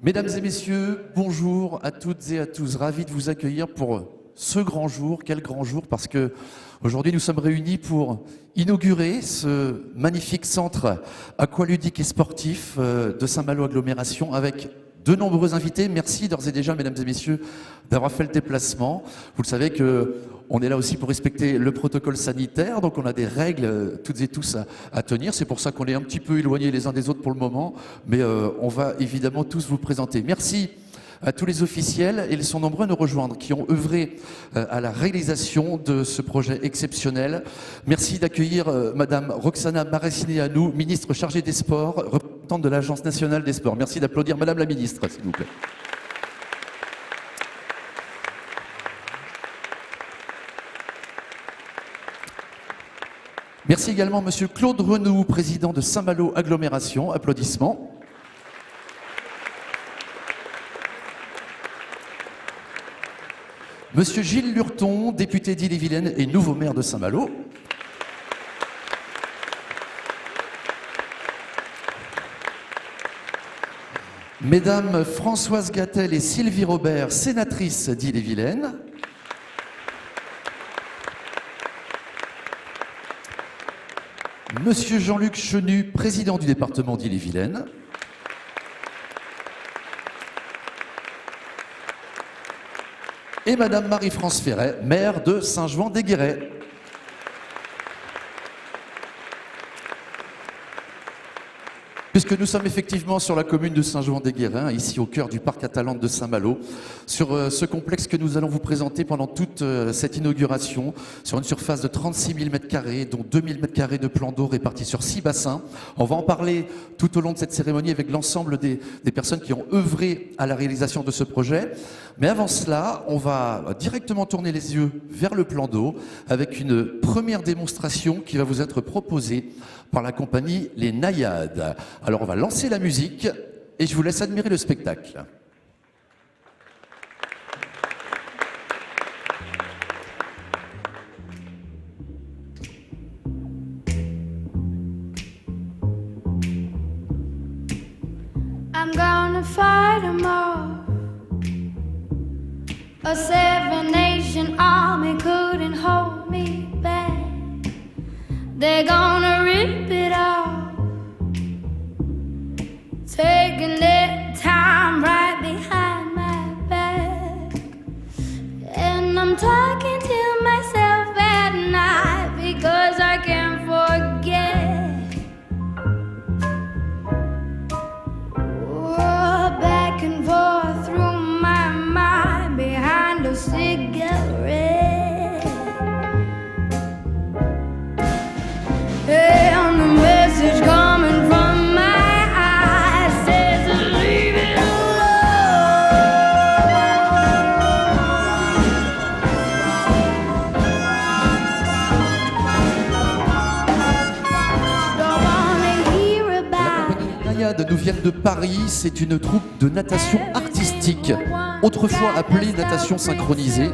Mesdames et messieurs, bonjour à toutes et à tous. Ravi de vous accueillir pour ce grand jour. Quel grand jour, parce que aujourd'hui nous sommes réunis pour inaugurer ce magnifique centre aqualudique et sportif de Saint-Malo Agglomération avec de nombreux invités. Merci d'ores et déjà, mesdames et messieurs, d'avoir fait le déplacement. Vous le savez que on est là aussi pour respecter le protocole sanitaire, donc on a des règles toutes et tous à tenir. C'est pour ça qu'on est un petit peu éloignés les uns des autres pour le moment, mais on va évidemment tous vous présenter. Merci à tous les officiels, et ils sont nombreux à nous rejoindre, qui ont œuvré à la réalisation de ce projet exceptionnel. Merci d'accueillir Madame Roxana Maracineanu, ministre chargée des Sports, représentante de l'Agence nationale des sports. Merci d'applaudir Madame la ministre, s'il vous plaît. Merci également Monsieur Claude Renou, président de Saint-Malo Agglomération. Applaudissements. Monsieur Gilles Lurton, député d'Ille-et-Vilaine et nouveau maire de Saint-Malo. Mesdames Françoise Gattel et Sylvie Robert, sénatrices d'Ille-et-Vilaine. Monsieur Jean-Luc Chenu, président du département d'Ille-et-Vilaine. Et Madame Marie-France Ferret, maire de Saint-Jouan-des-Guérets. Puisque nous sommes effectivement sur la commune de Saint-Jouan-des-Guérets, ici au cœur du parc Atalante de Saint-Malo, sur ce complexe que nous allons vous présenter pendant toute cette inauguration, sur une surface de 36 000 m², dont 2 000 m² de plan d'eau répartis sur 6 bassins. On va en parler tout au long de cette cérémonie avec l'ensemble des personnes qui ont œuvré à la réalisation de ce projet. Mais avant cela, on va directement tourner les yeux vers le plan d'eau avec une première démonstration qui va vous être proposée par la compagnie Les Naïades. Alors on va lancer la musique et je vous laisse admirer le spectacle. I'm gonna fight 'em all. A seven-nation army couldn't hold me back. They're gonna rip it off, taking their time right behind my back. And I'm talking to myself at night because I can't forget. Oh, back and forth through my mind behind a cigarette. And the message coming from my eyes says leave it alone. Don't wanna hear La about compagnie Les Naïades nous vient de Paris, c'est une troupe de natation artistique, autrefois appelée natation synchronisée,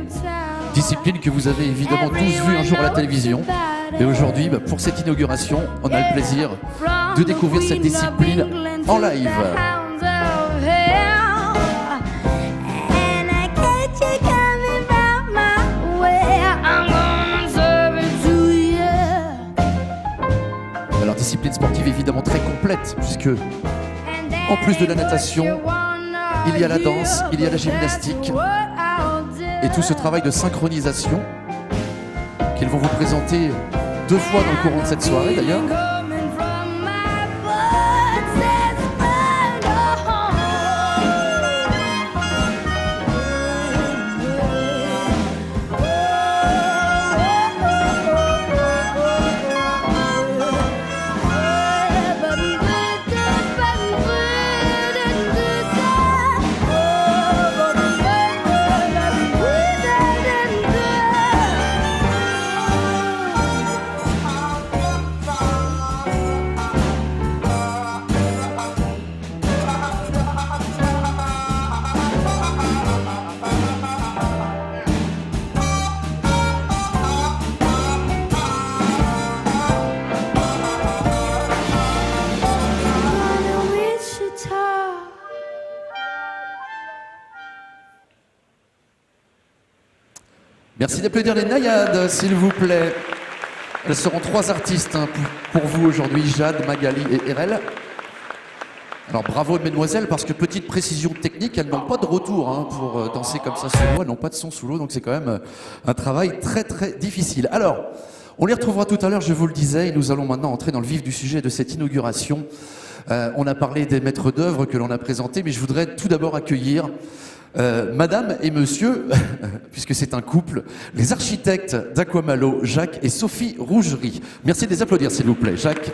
discipline que vous avez évidemment tous vue un jour à la télévision. Et aujourd'hui, pour cette inauguration, on a le plaisir de découvrir cette discipline en live. Alors, discipline sportive évidemment très complète, puisque en plus de la natation, il y a la danse, il y a la gymnastique, et tout ce travail de synchronisation qu'ils vont vous présenter 2 fois dans le courant de cette soirée d'ailleurs. Merci d'applaudir les naïades, s'il vous plaît. Elles seront 3 artistes pour vous aujourd'hui, Jade, Magali et Erel. Alors bravo mesdemoiselles, parce que petite précision technique, elles n'ont pas de retour pour danser comme ça solo, elles n'ont pas de son sous l'eau, donc c'est quand même un travail très très difficile. Alors, on les retrouvera tout à l'heure, je vous le disais, et nous allons maintenant entrer dans le vif du sujet de cette inauguration. On a parlé des maîtres d'œuvre que l'on a présentés, mais je voudrais tout d'abord accueillir Madame et Monsieur, puisque c'est un couple, les architectes d'Aquamalo, Jacques et Sophie Rougerie. Merci de les applaudir, s'il vous plaît. Jacques,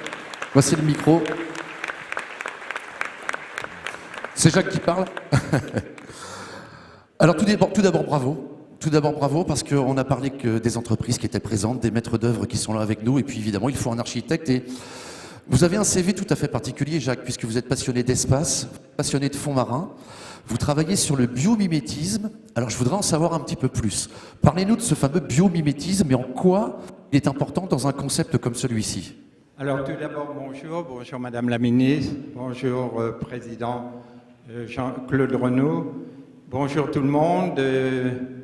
voici le micro. C'est Jacques qui parle. Alors tout d'abord, bravo. Tout d'abord, bravo, parce qu'on a parlé que des entreprises qui étaient présentes, des maîtres d'œuvre qui sont là avec nous, et puis évidemment, il faut un architecte. Et vous avez un CV tout à fait particulier, Jacques, puisque vous êtes passionné d'espace, passionné de fonds marins. Vous travaillez sur le biomimétisme. Alors, je voudrais en savoir un petit peu plus. Parlez-nous de ce fameux biomimétisme et en quoi il est important dans un concept comme celui-ci. Alors, tout d'abord, bonjour Madame la Ministre, bonjour Président Jean-Claude Renaud, bonjour tout le monde.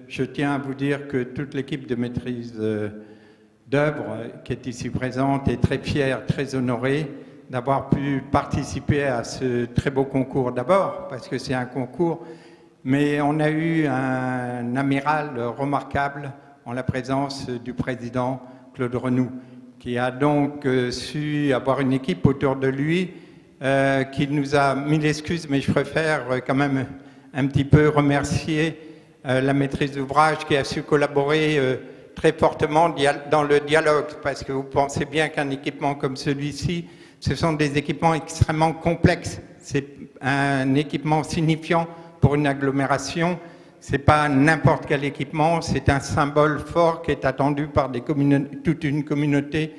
Je tiens à vous dire que toute l'équipe de maîtrise d'œuvre qui est ici présente est très fière, très honorée d'avoir pu participer à ce très beau concours. D'abord, parce que c'est un concours, mais on a eu un amiral remarquable en la présence du Président Claude Renaud, qui a donc su avoir une équipe autour de lui qui nous a mis l'excuse, mais je préfère quand même un petit peu remercier la maîtrise d'ouvrage qui a su collaborer très fortement dans le dialogue, parce que vous pensez bien qu'un équipement comme celui-ci, ce sont des équipements extrêmement complexes. C'est un équipement signifiant pour une agglomération. Ce n'est pas n'importe quel équipement, c'est un symbole fort qui est attendu par toute une communauté,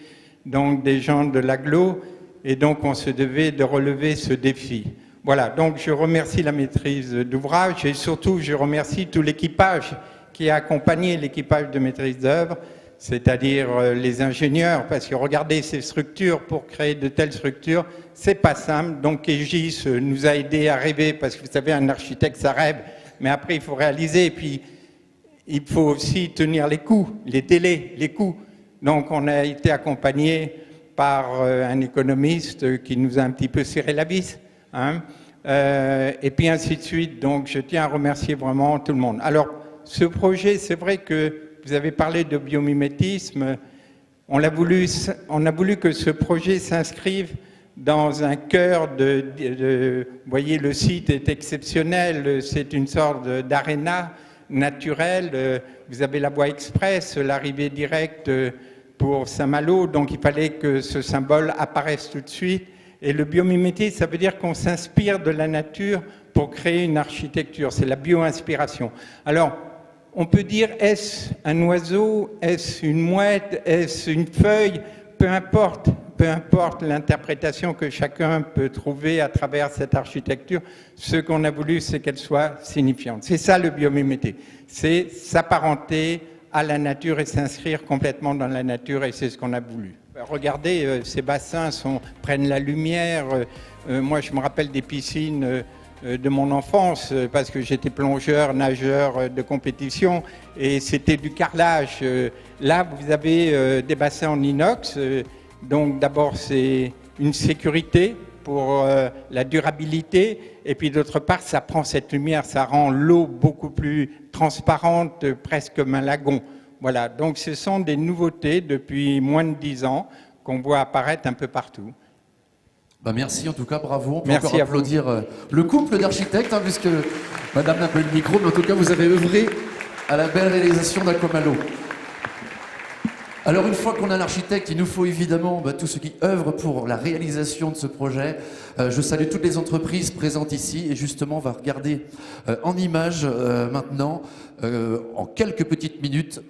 donc des gens de l'agglo, et donc on se devait de relever ce défi. Voilà, donc je remercie la maîtrise d'ouvrage et surtout je remercie tout l'équipage qui a accompagné l'équipage de maîtrise d'œuvre, c'est-à-dire les ingénieurs, parce que regardez ces structures, pour créer de telles structures, c'est pas simple. Donc Egis nous a aidés à rêver, parce que vous savez, un architecte, ça rêve, mais après il faut réaliser, et puis il faut aussi tenir les coûts, les délais, les coûts. Donc on a été accompagnés par un économiste qui nous a un petit peu serré la vis, et puis ainsi de suite. Donc je tiens à remercier vraiment tout le monde. Alors ce projet, c'est vrai que vous avez parlé de biomimétisme, on a voulu que ce projet s'inscrive dans un cœur vous voyez, le site est exceptionnel, c'est une sorte d'aréna naturelle, vous avez la voie express, l'arrivée directe pour Saint-Malo, donc il fallait que ce symbole apparaisse tout de suite. Et le biomimétisme, ça veut dire qu'on s'inspire de la nature pour créer une architecture, c'est la bio-inspiration. Alors, on peut dire, est-ce un oiseau, est-ce une mouette, est-ce une feuille, peu importe l'interprétation que chacun peut trouver à travers cette architecture, ce qu'on a voulu, c'est qu'elle soit signifiante. C'est ça le biomimétisme, c'est s'apparenter à la nature et s'inscrire complètement dans la nature, et c'est ce qu'on a voulu. Regardez, ces bassins prennent la lumière, moi je me rappelle des piscines de mon enfance, parce que j'étais plongeur, nageur de compétition, et c'était du carrelage. Là, vous avez des bassins en inox, donc d'abord c'est une sécurité pour la durabilité, et puis d'autre part, ça prend cette lumière, ça rend l'eau beaucoup plus transparente, presque comme un lagon. Voilà, donc ce sont des nouveautés depuis moins de 10 ans qu'on voit apparaître un peu partout. Ben merci en tout cas, bravo. On peut merci encore applaudir le couple d'architectes, puisque Madame n'a pas eu le micro, mais en tout cas vous avez œuvré à la belle réalisation d'Aquamalo. Alors une fois qu'on a l'architecte, il nous faut évidemment tous ceux qui œuvrent pour la réalisation de ce projet. Je salue toutes les entreprises présentes ici, et justement on va regarder en images maintenant, en quelques petites minutes,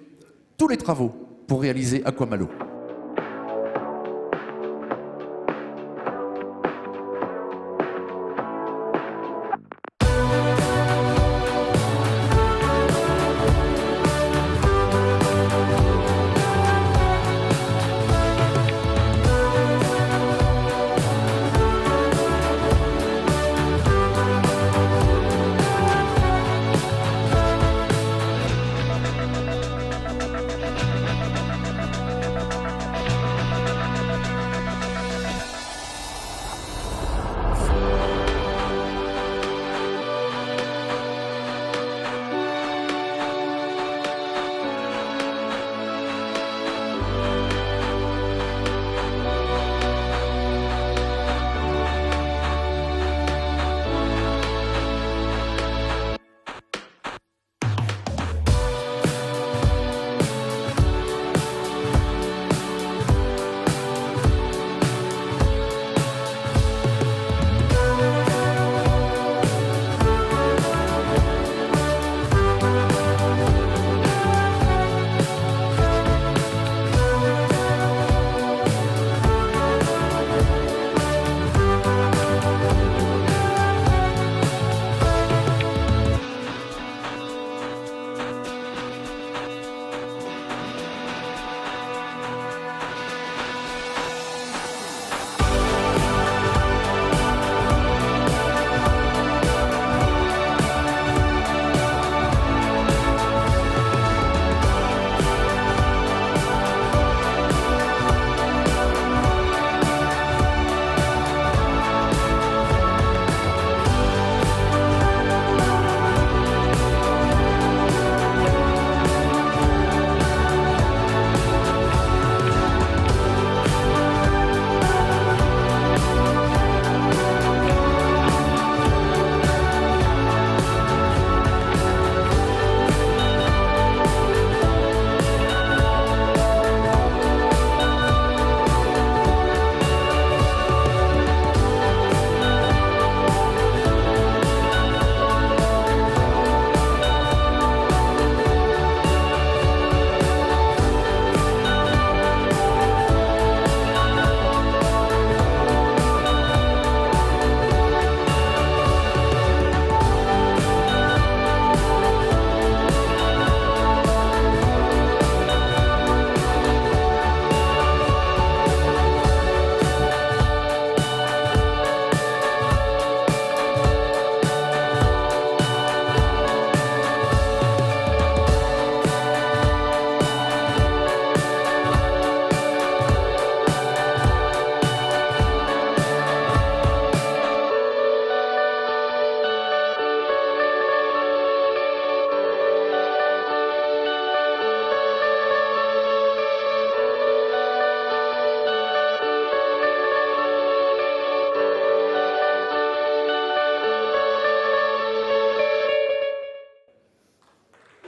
tous les travaux pour réaliser Aquamalo.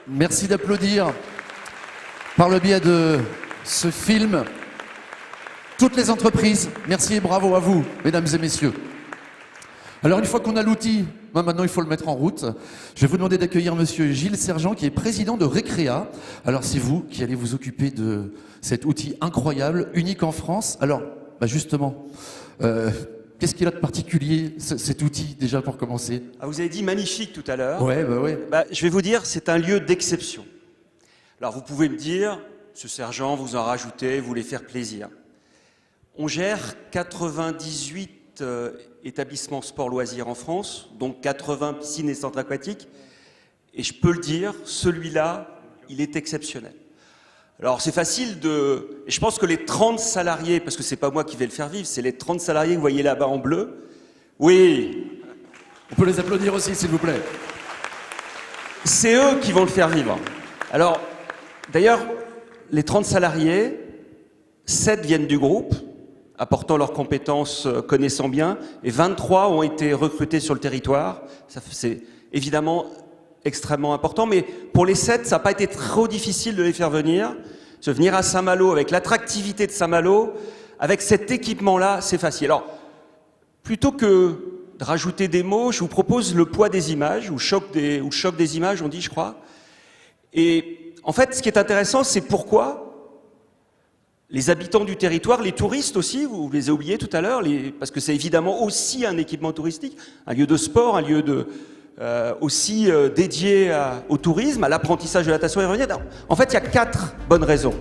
Merci d'applaudir par le biais de ce film toutes les entreprises. Merci et bravo à vous, mesdames et messieurs. Alors une fois qu'on a l'outil, maintenant il faut le mettre en route. Je vais vous demander d'accueillir monsieur Gilles Sergent qui est président de Récréa. Alors c'est vous qui allez vous occuper de cet outil incroyable, unique en France. Alors justement, qu'est-ce qu'il a de particulier cet outil déjà pour commencer? Vous avez dit magnifique tout à l'heure. Ouais. Je vais vous dire, c'est un lieu d'exception. Alors vous pouvez me dire, monsieur Sergent, vous en rajoutez, vous voulez faire plaisir. On gère 98 établissements sport-loisirs en France, donc 80 piscines et centres aquatiques. Et je peux le dire, celui-là, il est exceptionnel. Alors c'est facile de... Et je pense que les 30 salariés, parce que c'est pas moi qui vais le faire vivre, c'est les 30 salariés que vous voyez là-bas en bleu. Oui. On peut les applaudir aussi, s'il vous plaît. C'est eux qui vont le faire vivre. Alors, d'ailleurs, les 30 salariés, 7 viennent du groupe, apportant leurs compétences, connaissant bien, et 23 ont été recrutés sur le territoire. C'est évidemment extrêmement important, mais pour les 7, ça n'a pas été trop difficile de les faire venir. Se venir à Saint-Malo, avec l'attractivité de Saint-Malo, avec cet équipement-là, c'est facile. Alors, plutôt que de rajouter des mots, je vous propose le poids des images, ou le choc des images, on dit, je crois. Et en fait, ce qui est intéressant, c'est pourquoi les habitants du territoire, les touristes aussi, vous les avez oubliés tout à l'heure, parce que c'est évidemment aussi un équipement touristique, un lieu de sport, un lieu aussi dédié au tourisme, à l'apprentissage de la natation aérienne. En fait, il y a 4 bonnes raisons.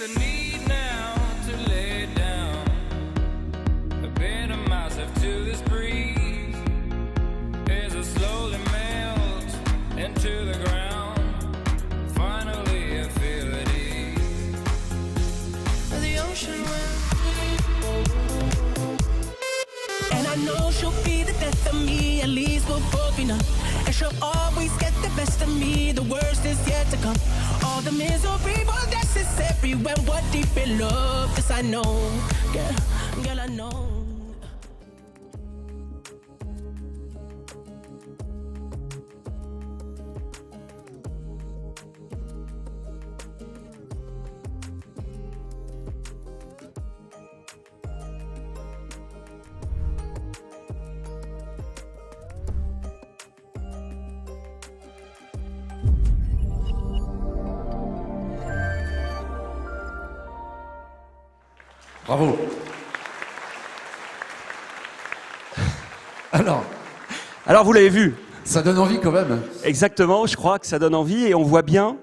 The need now to lay down a bit of myself to this breeze as I slowly melt into the ground. Finally I feel at ease. The ocean wind, and I know she'll be the death of me. At least we're both enough, and she'll always get the best of me. The worst is yet to come. All the misery was necessary when we're deep in love. This I know, girl, I know. Bravo. Alors vous l'avez vu. Ça donne envie quand même. Exactement, je crois que ça donne envie et on voit bien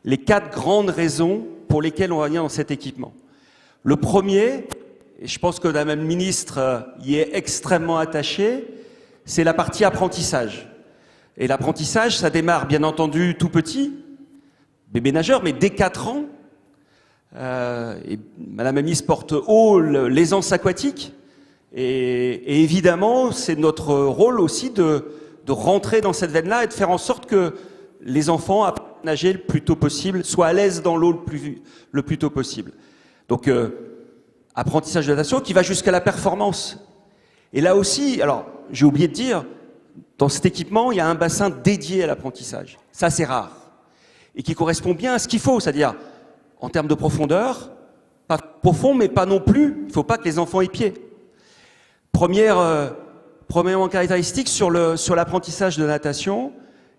les 4 grandes raisons pour lesquelles on va venir dans cet équipement. Le premier, et je pense que la même ministre y est extrêmement attachée, c'est la partie apprentissage. Et l'apprentissage, ça démarre bien entendu tout petit, bébé nageur, mais dès 4 ans. Et Madame la ministre porte haut l'aisance aquatique. Et évidemment, c'est notre rôle aussi de rentrer dans cette veine-là et de faire en sorte que les enfants apprennent à nager le plus tôt possible, soient à l'aise dans l'eau le plus tôt possible. Donc, apprentissage de natation qui va jusqu'à la performance. Et là aussi, alors, j'ai oublié de dire, dans cet équipement, il y a un bassin dédié à l'apprentissage. Ça, c'est rare. Et qui correspond bien à ce qu'il faut, c'est-à-dire, en termes de profondeur, pas profond, mais pas non plus, il ne faut pas que les enfants aient pied. Premièrement caractéristique sur l'apprentissage de natation,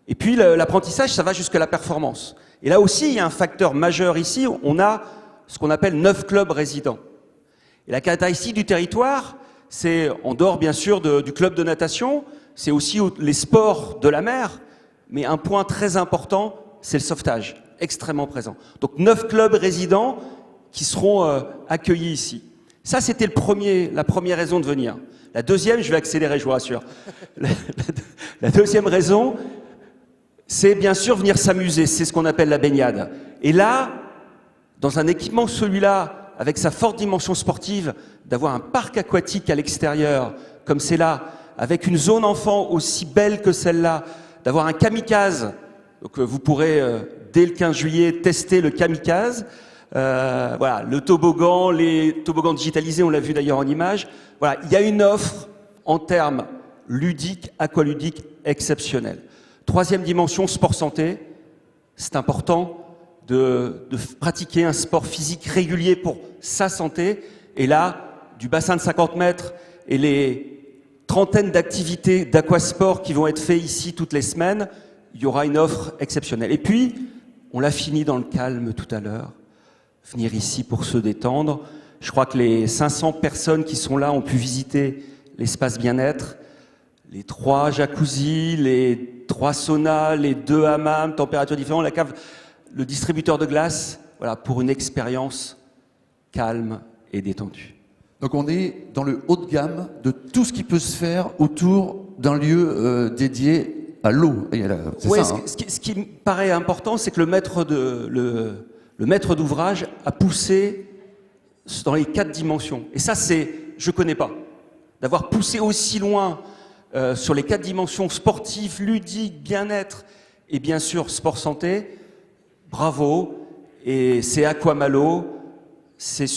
et puis l'apprentissage, ça va jusqu'à la performance. Et là aussi, il y a un facteur majeur ici, on a ce qu'on appelle 9 clubs résidents. Et la caractéristique du territoire, c'est, en dehors bien sûr du club de natation, c'est aussi les sports de la mer, mais un point très important, c'est le sauvetage, extrêmement présent. Donc 9 clubs résidents qui seront accueillis ici. Ça, c'était la première raison de venir. La deuxième, je vais accélérer, je vous rassure. La deuxième raison, c'est bien sûr venir s'amuser, c'est ce qu'on appelle la baignade. Et là, dans un équipement celui-là, avec sa forte dimension sportive, d'avoir un parc aquatique à l'extérieur, comme c'est là, avec une zone enfant aussi belle que celle-là, d'avoir un kamikaze, donc vous pourrez, dès le 15 juillet, tester le kamikaze, voilà, le toboggan, les toboggans digitalisés, on l'a vu d'ailleurs en image. Voilà, il y a une offre en termes ludiques, aqualudiques, exceptionnelle. Troisième dimension, sport-santé. C'est important de pratiquer un sport physique régulier pour sa santé. Et là, du bassin de 50 mètres et les trentaines d'activités d'aquasport qui vont être faites ici toutes les semaines, il y aura une offre exceptionnelle. Et puis, on l'a fini dans le calme tout à l'heure. Venir ici pour se détendre. Je crois que les 500 personnes qui sont là ont pu visiter l'espace bien-être, les 3 jacuzzis, les 3 saunas, les 2 hammams, températures différentes, la cave, le distributeur de glace, voilà, pour une expérience calme et détendue. Donc on est dans le haut de gamme de tout ce qui peut se faire autour d'un lieu dédié à l'eau. C'est ouais, ça, hein. Ce qui me paraît important, c'est que le maître d'ouvrage a poussé dans les 4 dimensions. Et ça, je connais pas. D'avoir poussé aussi loin sur les 4 dimensions sportives, ludiques, bien-être et bien sûr sport-santé, bravo. Et c'est Aquamalo, c'est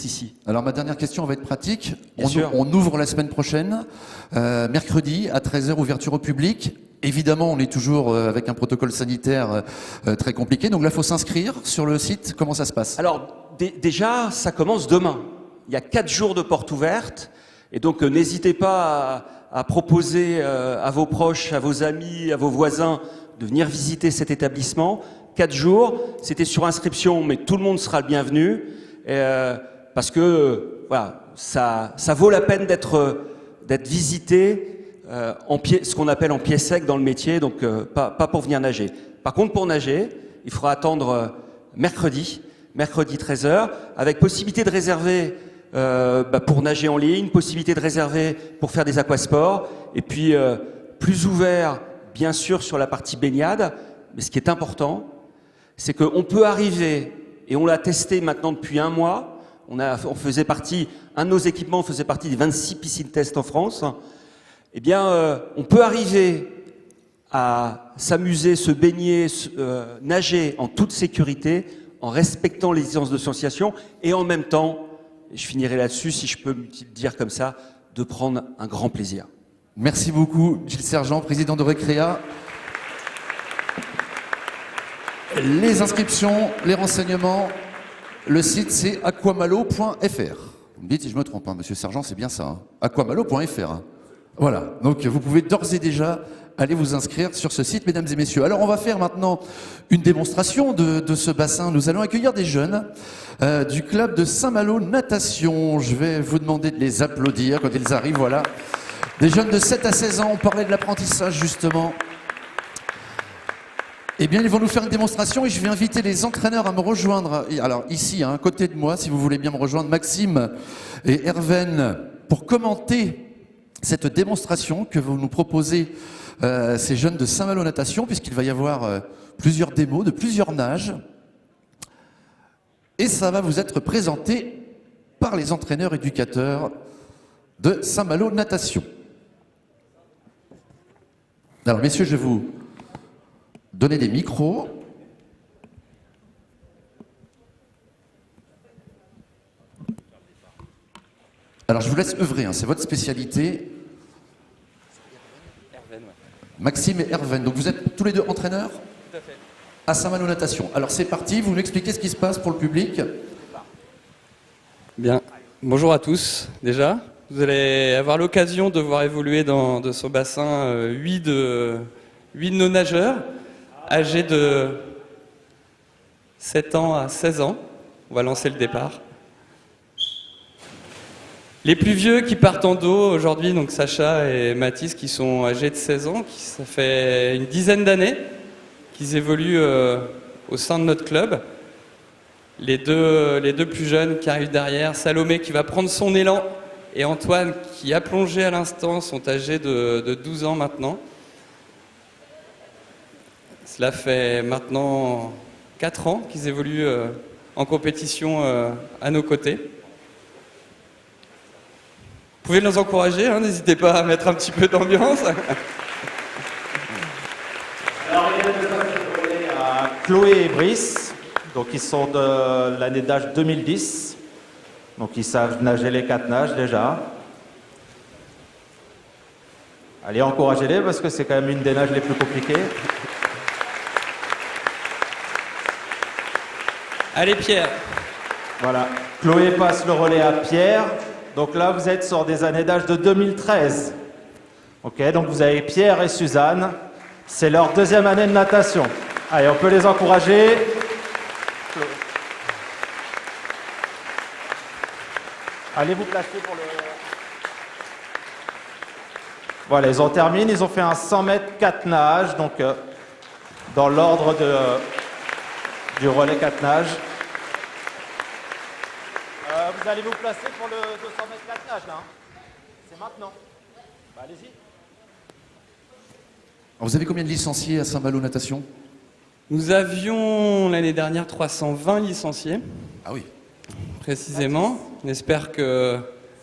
ici. Alors ma dernière question va être pratique. Bien sûr. On ouvre la semaine prochaine, mercredi à 13h, ouverture au public. Évidemment, on est toujours avec un protocole sanitaire très compliqué. Donc là, il faut s'inscrire sur le site. Comment ça se passe? Alors, déjà, ça commence demain. Il y a 4 jours de portes ouvertes. Et donc, n'hésitez pas à proposer à vos proches, à vos amis, à vos voisins de venir visiter cet établissement. 4 jours, c'était sur inscription, mais tout le monde sera le bienvenu. Parce que voilà, ça vaut la peine d'être visité. Ce qu'on appelle en pied sec dans le métier, donc pas pour venir nager. Par contre, pour nager, il faudra attendre mercredi 13h, avec possibilité de réserver pour nager en ligne, possibilité de réserver pour faire des aquasports, et puis plus ouvert, bien sûr, sur la partie baignade. Mais ce qui est important, c'est qu'on peut arriver, et on l'a testé maintenant depuis 1 mois, un de nos équipements faisait partie des 26 piscines test en France. Eh bien, on peut arriver à s'amuser, se baigner, nager en toute sécurité, en respectant les licences d'association, et en même temps, et je finirai là-dessus, si je peux me dire comme ça, de prendre un grand plaisir. Merci beaucoup, Gilles Sergent, président de Recréa. Les inscriptions, les renseignements, le site c'est aquamalo.fr. Vous me dites si je me trompe, hein, monsieur Sergent, c'est bien ça. Hein. Aquamalo.fr. Hein. Voilà, donc vous pouvez d'ores et déjà aller vous inscrire sur ce site, mesdames et messieurs. Alors on va faire maintenant une démonstration de ce bassin. Nous allons accueillir des jeunes du club de Saint-Malo Natation. Je vais vous demander de les applaudir quand ils arrivent, voilà. Des jeunes de 7 à 16 ans, on parlait de l'apprentissage justement. Eh bien, ils vont nous faire une démonstration et je vais inviter les entraîneurs à me rejoindre. Alors ici, à côté de moi, si vous voulez bien me rejoindre, Maxime et Herven, pour commenter cette démonstration que vous nous proposez, ces jeunes de Saint-Malo Natation, puisqu'il va y avoir plusieurs démos de plusieurs nages. Et ça va vous être présenté par les entraîneurs éducateurs de Saint-Malo Natation. Alors, messieurs, je vais vous donner des micros. Alors, je vous laisse œuvrer, hein, c'est votre spécialité. Maxime et Herven. Donc, vous êtes tous les deux entraîneurs ? Tout à fait. À Saint-Malo Natation. Alors, c'est parti, vous nous expliquez ce qui se passe pour le public. Bien. Bonjour à tous, déjà. Vous allez avoir l'occasion de voir évoluer dans ce bassin 8 de nos nageurs, âgés de 7 ans à 16 ans. On va lancer le départ. Les plus vieux qui partent en dos aujourd'hui, donc Sacha et Mathis, qui sont âgés de 16 ans, ça fait une dizaine d'années qu'ils évoluent au sein de notre club. Les deux plus jeunes qui arrivent derrière, Salomé qui va prendre son élan et Antoine, qui a plongé à l'instant, sont âgés de 12 ans maintenant. Cela fait maintenant 4 ans qu'ils évoluent en compétition à nos côtés. Vous pouvez nous encourager, hein, n'hésitez pas à mettre un petit peu d'ambiance. Alors, il y a deux relais à Chloé et Brice, donc ils sont de l'année d'âge 2010, donc ils savent nager les 4 nages déjà. Allez, encouragez-les parce que c'est quand même une des nages les plus compliquées. Allez Pierre. Voilà, Chloé passe le relais à Pierre. Donc là, vous êtes sur des années d'âge de 2013. Ok, donc vous avez Pierre et Suzanne. C'est leur 2e année de natation. Allez, on peut les encourager. Allez vous placer pour le... Voilà, ils ont terminé. Ils ont fait un 100 mètres 4 nages. Donc, dans l'ordre du relais 4 nages. Vous allez vous placer pour le 200 mètres 4 nages, là. C'est maintenant. Bah, allez-y. Alors, vous avez combien de licenciés à Saint-Malo Natation? Nous avions l'année dernière 320 licenciés, Ah oui. précisément. On espère que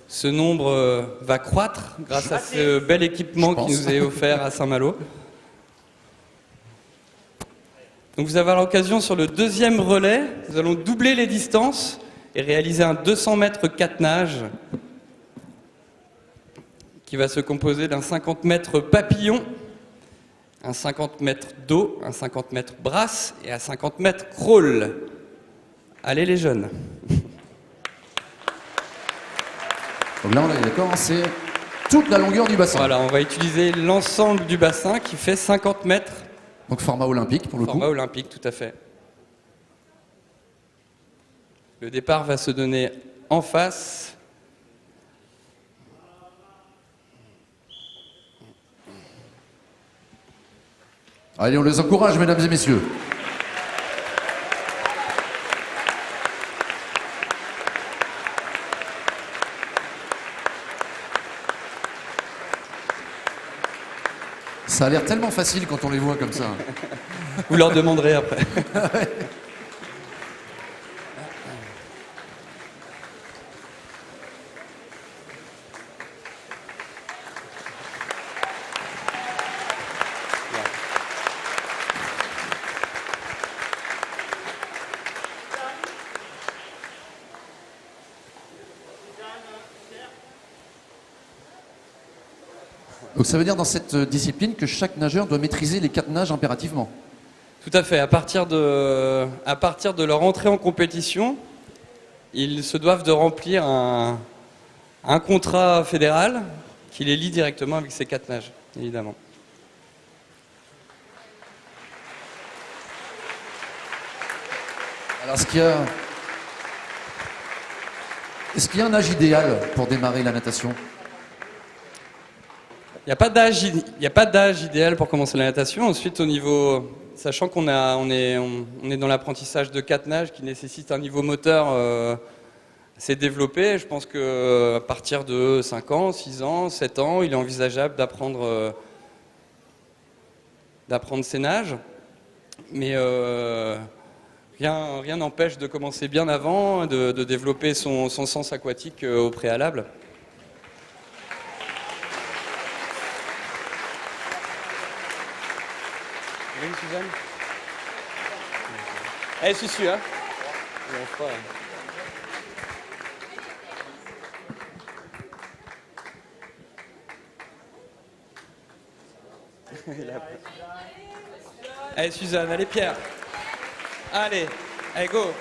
ce nombre va croître grâce à ce bel équipement qui nous est offert à Saint-Malo. Donc vous avez l'occasion sur le 2e relais, nous allons doubler les distances et réaliser un 200 mètres 4 nages qui va se composer d'un 50 mètres papillon, un 50 mètres dos, un 50 mètres brasse et un 50 mètres crawl. Allez les jeunes. Donc là, on est d'accord, c'est toute la longueur du bassin. Voilà, on va utiliser l'ensemble du bassin qui fait 50 mètres. Donc format olympique pour le Format coup. olympique, tout à fait. Le départ va se donner en face. Allez, on les encourage, mesdames et messieurs. Ça a l'air tellement facile quand on les voit comme ça. Vous leur demanderez après. Donc ça veut dire dans cette discipline que chaque nageur doit maîtriser les 4 nages impérativement. Tout à fait. À partir de leur entrée en compétition, ils se doivent de remplir un contrat fédéral qui les lie directement avec ces 4 nages, évidemment. Alors est-ce qu'il y a un âge idéal pour démarrer la natation? Il n'y a pas d'âge idéal pour commencer la natation. Ensuite, au niveau, sachant qu'on est dans l'apprentissage de 4 nages qui nécessite un niveau moteur assez développé, je pense qu'à partir de 5 ans, 6 ans, 7 ans, il est envisageable d'apprendre ces nages. Mais rien n'empêche de commencer bien avant, de développer son sens aquatique au préalable. Oui, Suzanne. Eh, suis hein. Allez, Suzanne, allez, Pierre. Allez, go.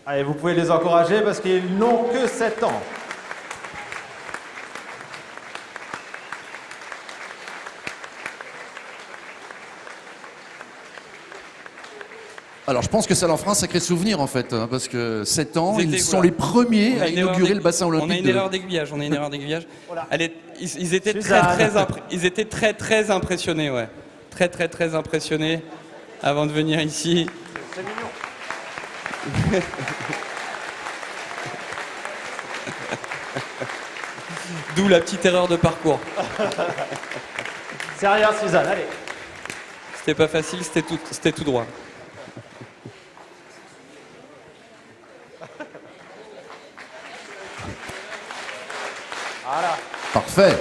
Allez, vous pouvez les encourager parce qu'ils n'ont que 7 ans. Alors je pense que ça leur fera un sacré souvenir en fait, hein, parce que 7 ans, Ils étaient- ils sont voilà. les premiers à inaugurer le bassin On a olympique. une erreur d'aiguillage, Voilà. Ils étaient Suzanne. ils étaient très impressionnés, ouais. Très impressionnés avant de venir ici. C'est mignon. D'où la petite erreur de parcours. C'est rien, Suzanne, allez. C'était pas facile, c'était tout droit. Voilà. Parfait.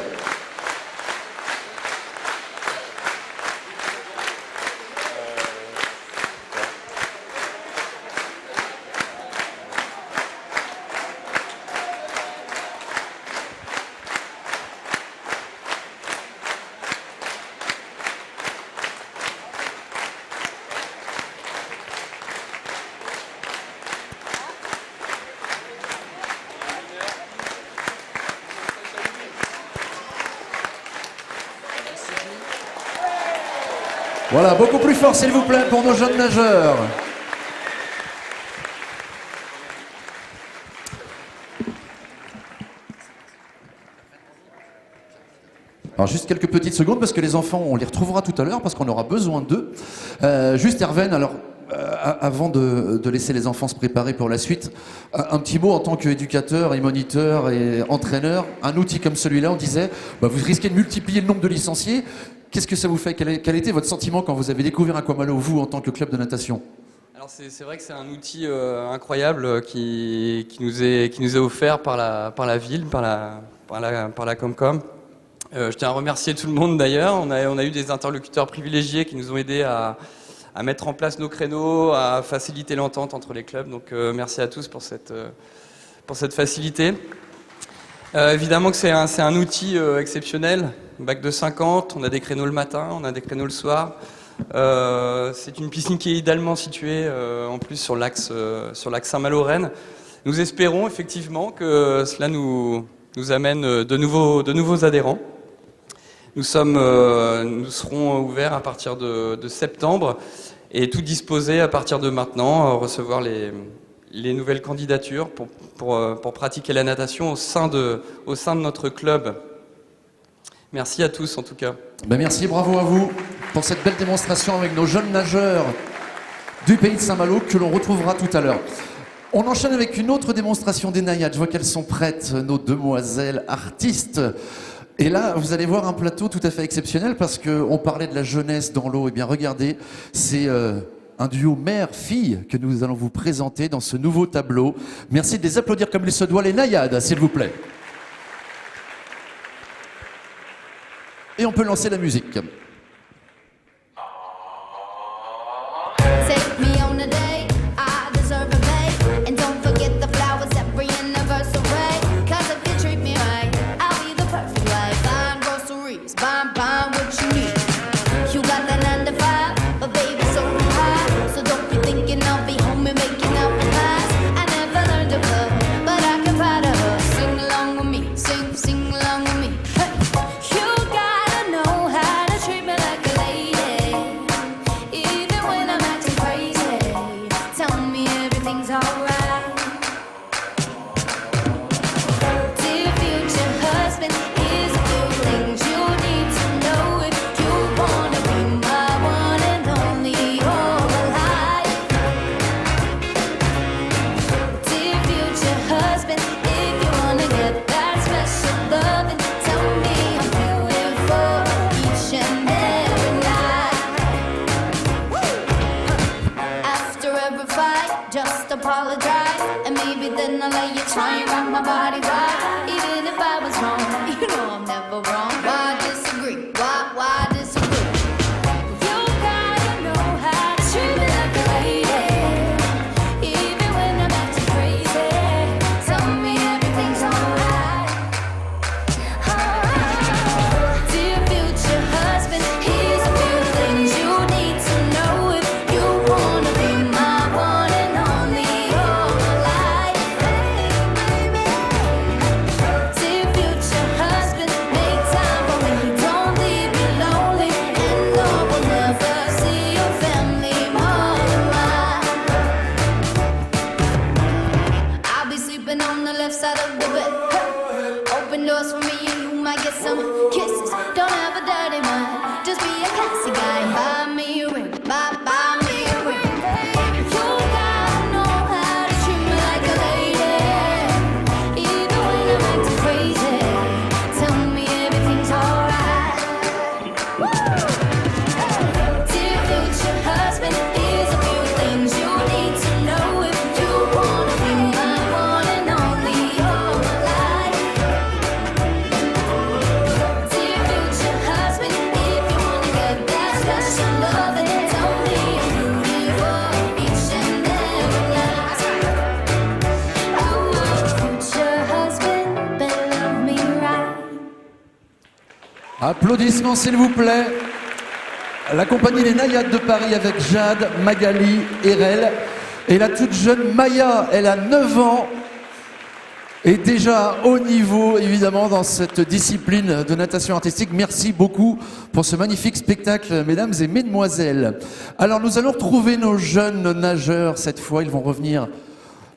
Voilà, beaucoup plus fort s'il vous plaît pour nos jeunes nageurs. Alors juste quelques petites secondes parce que les enfants, on les retrouvera tout à l'heure parce qu'on aura besoin d'eux. Juste Herven, alors avant de laisser les enfants se préparer pour la suite, un petit mot en tant qu'éducateur et moniteur et entraîneur, un outil comme celui-là, on disait, vous risquez de multiplier le nombre de licenciés. Qu'est-ce que ça vous fait? Quel était votre sentiment quand vous avez découvert Aquamalo, vous, en tant que club de natation? Alors c'est vrai que c'est un outil incroyable qui nous est offert par la ville, par la Comcom. Je tiens à remercier tout le monde d'ailleurs. On a eu des interlocuteurs privilégiés qui nous ont aidés à mettre en place nos créneaux, à faciliter l'entente entre les clubs. Donc merci à tous pour cette facilité. Évidemment que c'est un outil exceptionnel, bac de 50, on a des créneaux le matin, on a des créneaux le soir. C'est une piscine qui est idéalement située en plus sur l'axe Saint-Malo-Rennes. Nous espérons effectivement que cela nous amène de nouveaux adhérents. Nous serons ouverts à partir de septembre et tout disposés à partir de maintenant, recevoir les nouvelles candidatures pour pratiquer la natation au sein de notre club. Merci à tous en tout cas. Merci, bravo à vous pour cette belle démonstration avec nos jeunes nageurs du pays de Saint-Malo que l'on retrouvera tout à l'heure. On enchaîne avec une autre démonstration des naïades. Je vois qu'elles sont prêtes, nos demoiselles artistes. Et là, vous allez voir un plateau tout à fait exceptionnel parce qu'on parlait de la jeunesse dans l'eau. Eh bien, regardez, c'est un duo mère-fille que nous allons vous présenter dans ce nouveau tableau. Merci de les applaudir comme il se doit, les naïades, s'il vous plaît. Et on peut lancer la musique. Take me on a date, I deserve a date. And don't forget the flowers every anniversary. Cause if you treat me right, I'll be the perfect wife. Buying groceries, buying what you need. You got that 9 to 5, but baby so do I. So don't be thinking I'll be home and making out with lies. I never learned to cook, but I can pie to her. Sing along with me, sing along with me. Hey. You gotta know how to treat me like a lady. Even when I'm acting crazy, tell me everything's alright. Dear future husband, here's a few things you need to know if you wanna be my one and only all alive. Dear future husband, if you wanna get that special loving, tell me I'm beautiful each and every night. After every fight, just apologize, and maybe then I'll let you try and rock my body right. Even if I was wrong, you know I'm never wrong. Why disagree? Why disagree? You gotta know how to treat me like a lady. Even when I'm acting crazy, tell me everything's alright. Dear future husband, here's a few things you need to know if you wanna be my one and only all alive. Dear future husband, make time for me, don't leave me lonely, and no will never see your family more than mine. I'll be sleeping on the left side of the bed. Open doors for me and you might get some kisses. Don't have a dirty mind, just be a classy guy. Buy me a ring, buy me a ring. You gotta know how Applaudissements s'il vous plaît. La compagnie Les Naïades de Paris avec Jade, Magali, Erel et la toute jeune Maya, elle a 9 ans et déjà haut niveau évidemment dans cette discipline de natation artistique. Merci beaucoup pour ce magnifique spectacle mesdames et mesdemoiselles. Alors nous allons retrouver nos jeunes nageurs cette fois, ils vont revenir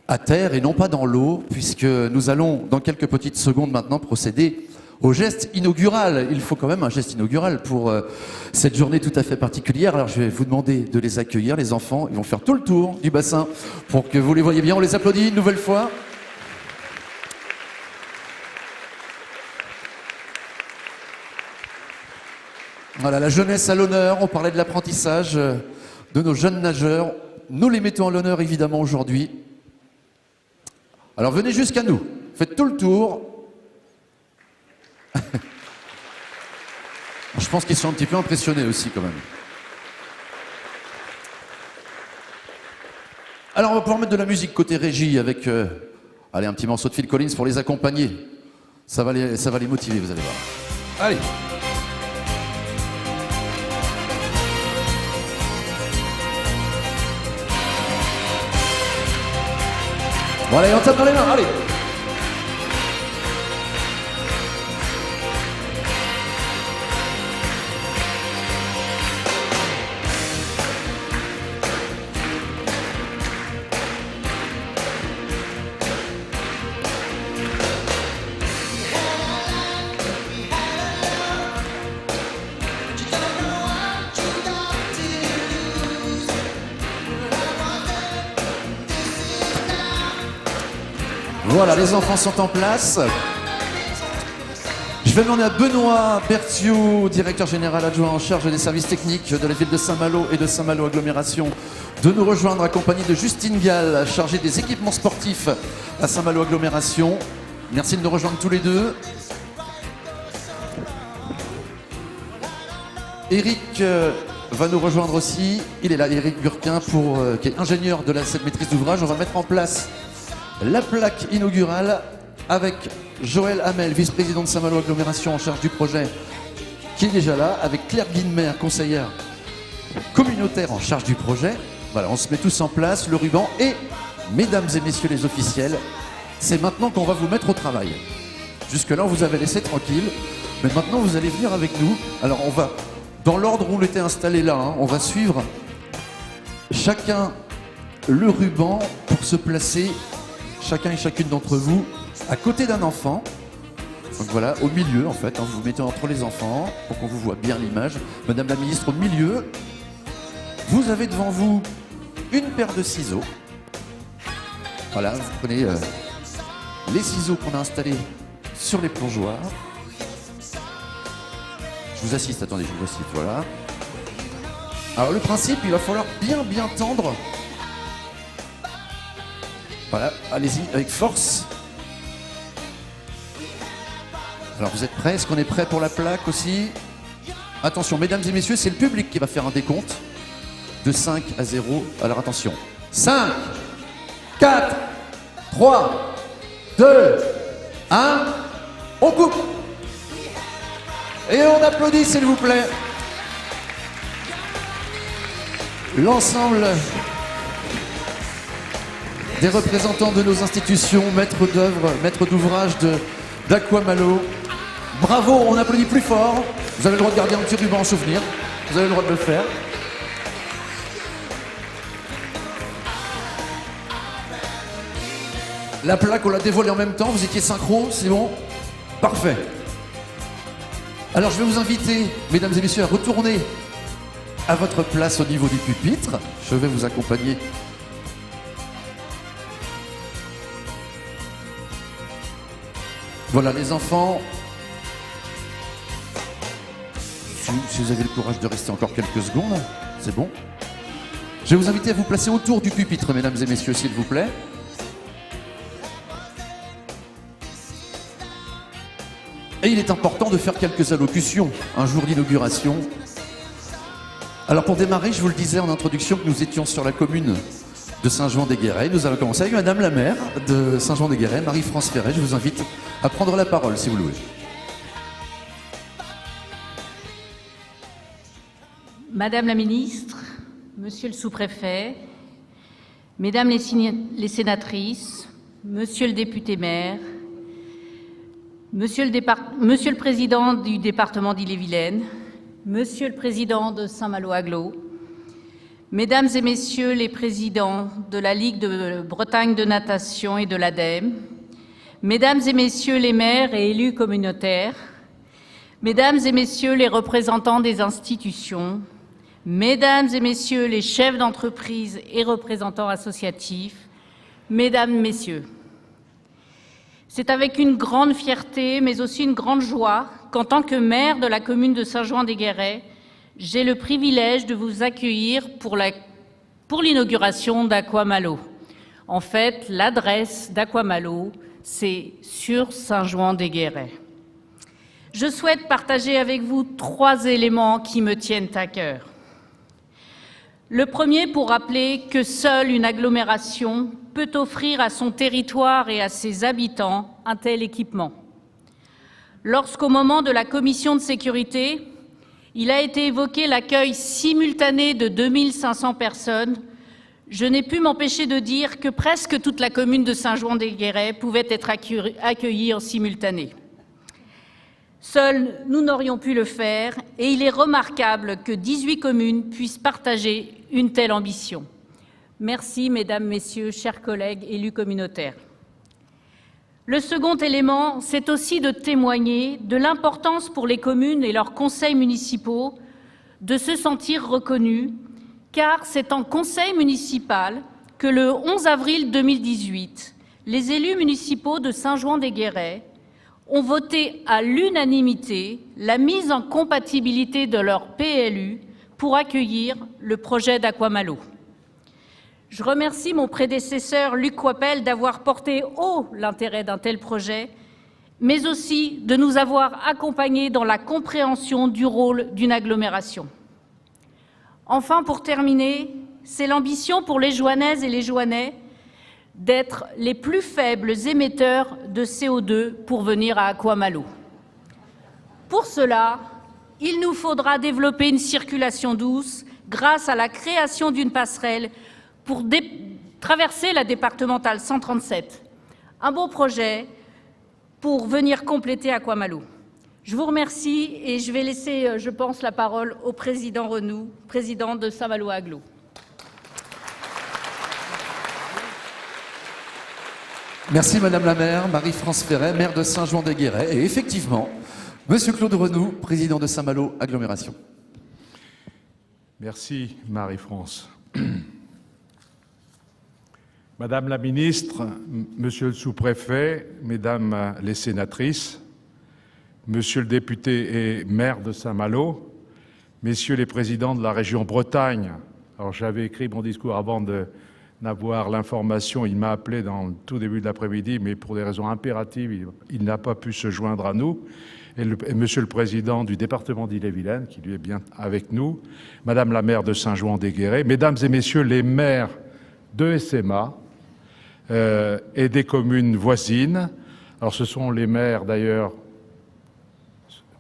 à terre et non pas dans l'eau puisque nous allons dans quelques petites secondes maintenant procéder au geste inaugural. Il faut quand même un geste inaugural pour cette journée tout à fait particulière. Alors je vais vous demander de les accueillir, les enfants. Ils vont faire tout le tour du bassin pour que vous les voyez bien. On les applaudit une nouvelle fois. Voilà, la jeunesse à l'honneur. On parlait de l'apprentissage de nos jeunes nageurs. Nous les mettons à l'honneur évidemment aujourd'hui. Alors venez jusqu'à nous. Faites tout le tour. Je pense qu'ils sont un petit peu impressionnés aussi quand même. Alors on va pouvoir mettre de la musique côté régie avec allez, un petit morceau de Phil Collins pour les accompagner. Ça va les motiver, vous allez voir. Allez. Bon allez, on tape dans les mains, allez. Voilà, les enfants sont en place. Je vais demander à Benoît Berthiaud, directeur général adjoint en charge des services techniques de la ville de Saint-Malo et de Saint-Malo Agglomération, de nous rejoindre accompagné de Justine Gall, chargée des équipements sportifs à Saint-Malo Agglomération. Merci de nous rejoindre tous les deux. Eric va nous rejoindre aussi. Il est là, Eric Burquin, qui est ingénieur de cette maîtrise d'ouvrage. On va mettre en place la plaque inaugurale avec Joël Hamel, vice-président de Saint-Malo Agglomération en charge du projet, qui est déjà là, avec Claire Guilmer, conseillère communautaire en charge du projet. Voilà, on se met tous en place, le ruban et, mesdames et messieurs les officiels, c'est maintenant qu'on va vous mettre au travail. Jusque-là, on vous avait laissé tranquille, mais maintenant vous allez venir avec nous. Alors on va, dans l'ordre où on était installé là, hein, on va suivre chacun le ruban pour se placer, chacun et chacune d'entre vous, à côté d'un enfant. Donc voilà, au milieu en fait, hein, vous vous mettez entre les enfants pour qu'on vous voit bien l'image. Madame la ministre au milieu. Vous avez devant vous une paire de ciseaux. Voilà, vous prenez les ciseaux qu'on a installés sur les plongeoires. Je vous assiste, attendez, je vous assiste, voilà. Alors le principe, il va falloir bien tendre. Voilà, allez-y avec force. Alors vous êtes prêts? Est-ce qu'on est prêt pour la plaque aussi? Attention, mesdames et messieurs, c'est le public qui va faire un décompte de 5 à 0. Alors attention. 5, 4, 3, 2, 1. On coupe. Et on applaudit s'il vous plaît. L'ensemble des représentants de nos institutions, maîtres d'œuvre, maîtres d'ouvrage d'Aquamalo. Bravo, on applaudit plus fort. Vous avez le droit de garder un petit ruban en souvenir. Vous avez le droit de le faire. La plaque, on l'a dévoilée en même temps. Vous étiez synchro, c'est bon? Parfait. Alors je vais vous inviter, mesdames et messieurs, à retourner à votre place au niveau du pupitre. Je vais vous accompagner. Voilà les enfants. Si vous avez le courage de rester encore quelques secondes, c'est bon. Je vais vous inviter à vous placer autour du pupitre, mesdames et messieurs, s'il vous plaît. Et il est important de faire quelques allocutions un jour d'inauguration. Alors pour démarrer, je vous le disais en introduction que nous étions sur la commune de Saint-Jean-des-Guérets. Nous allons commencer avec Madame la maire de Saint-Jean-des-Guérets, Marie-France Ferret. Je vous invite à prendre la parole si vous le voulez. Madame la ministre, Monsieur le sous-préfet, Mesdames les sénatrices, Monsieur le député maire, Monsieur le président du département d'Ille-et-Vilaine, Monsieur le président de Saint-Malo-Aglo, Mesdames et Messieurs les présidents de la Ligue de Bretagne de natation et de l'ADEME, Mesdames et Messieurs les maires et élus communautaires, Mesdames et Messieurs les représentants des institutions, Mesdames et Messieurs les chefs d'entreprise et représentants associatifs, Mesdames, Messieurs, c'est avec une grande fierté, mais aussi une grande joie, qu'en tant que maire de la commune de Saint-Jouan-des-Guérets, j'ai le privilège de vous accueillir pour l'inauguration d'Aquamalo. En fait, l'adresse d'Aquamalo, c'est sur Saint-Jouan-des-Guérets. Je souhaite partager avec vous 3 éléments qui me tiennent à cœur. Le premier, pour rappeler que seule une agglomération peut offrir à son territoire et à ses habitants un tel équipement. Lorsqu'au moment de la commission de sécurité, il a été évoqué l'accueil simultané de 2500 personnes, je n'ai pu m'empêcher de dire que presque toute la commune de Saint-Jouan-des-Guérets pouvait être accueillie en simultané. Seuls, nous n'aurions pu le faire, et il est remarquable que 18 communes puissent partager une telle ambition. Merci, Mesdames, Messieurs, chers collègues élus communautaires. Le second élément, c'est aussi de témoigner de l'importance pour les communes et leurs conseils municipaux de se sentir reconnus, car c'est en conseil municipal que le 11 avril 2018, les élus municipaux de Saint-Jouan-des-Guérets ont voté à l'unanimité la mise en compatibilité de leur PLU pour accueillir le projet d'Aquamalo. Je remercie mon prédécesseur Luc Coipel d'avoir porté haut l'intérêt d'un tel projet, mais aussi de nous avoir accompagnés dans la compréhension du rôle d'une agglomération. Enfin, pour terminer, c'est l'ambition pour les Jouannaises et les Jouannais d'être les plus faibles émetteurs de CO2 pour venir à Aquamalo. Pour cela, il nous faudra développer une circulation douce grâce à la création d'une passerelle pour traverser la départementale 137. Un beau projet pour venir compléter Aquamalo. Je vous remercie et je vais laisser, je pense, la parole au président Renou, président de Saint-Malo-Aglo. Merci Madame la maire, Marie-France Ferret, maire de Saint-Jouan-des-Guérets. Et effectivement, Monsieur Claude Renou, président de Saint-Malo Agglomération. Merci Marie-France. Madame la ministre, Monsieur le sous-préfet, Mesdames les sénatrices, Monsieur le député et maire de Saint-Malo, Messieurs les présidents de la région Bretagne. Alors j'avais écrit mon discours avant d'avoir l'information, il m'a appelé dans le tout début de l'après-midi, mais pour des raisons impératives, il n'a pas pu se joindre à nous. Et Monsieur le président du département d'Ille-et-Vilaine, qui lui est bien avec nous, Madame la maire de Saint-Jouan-des-Guérets, Mesdames et Messieurs les maires de SMA et des communes voisines. Alors ce sont les maires d'ailleurs,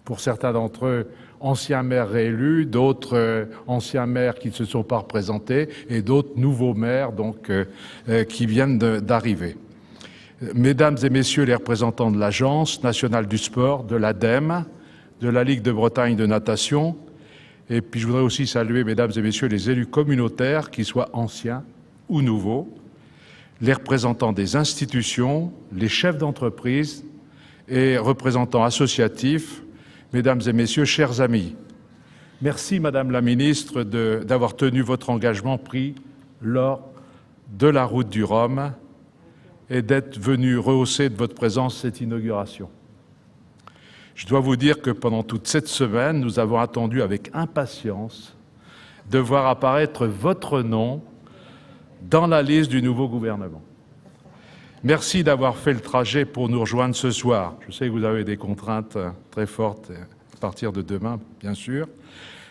pour certains d'entre eux, anciens maires réélus, d'autres anciens maires qui ne se sont pas représentés et d'autres nouveaux maires donc, qui viennent d'arriver. Mesdames et Messieurs les représentants de l'Agence nationale du sport, de l'ADEME, de la Ligue de Bretagne de natation, et puis je voudrais aussi saluer, Mesdames et Messieurs, les élus communautaires, qu'ils soient anciens ou nouveaux, les représentants des institutions, les chefs d'entreprise et représentants associatifs, Mesdames et Messieurs, chers amis. Merci, Madame la Ministre, d'avoir tenu votre engagement pris lors de la route du Rhum et d'être venu rehausser de votre présence cette inauguration. Je dois vous dire que pendant toute cette semaine, nous avons attendu avec impatience de voir apparaître votre nom dans la liste du nouveau gouvernement. Merci d'avoir fait le trajet pour nous rejoindre ce soir. Je sais que vous avez des contraintes très fortes à partir de demain, bien sûr.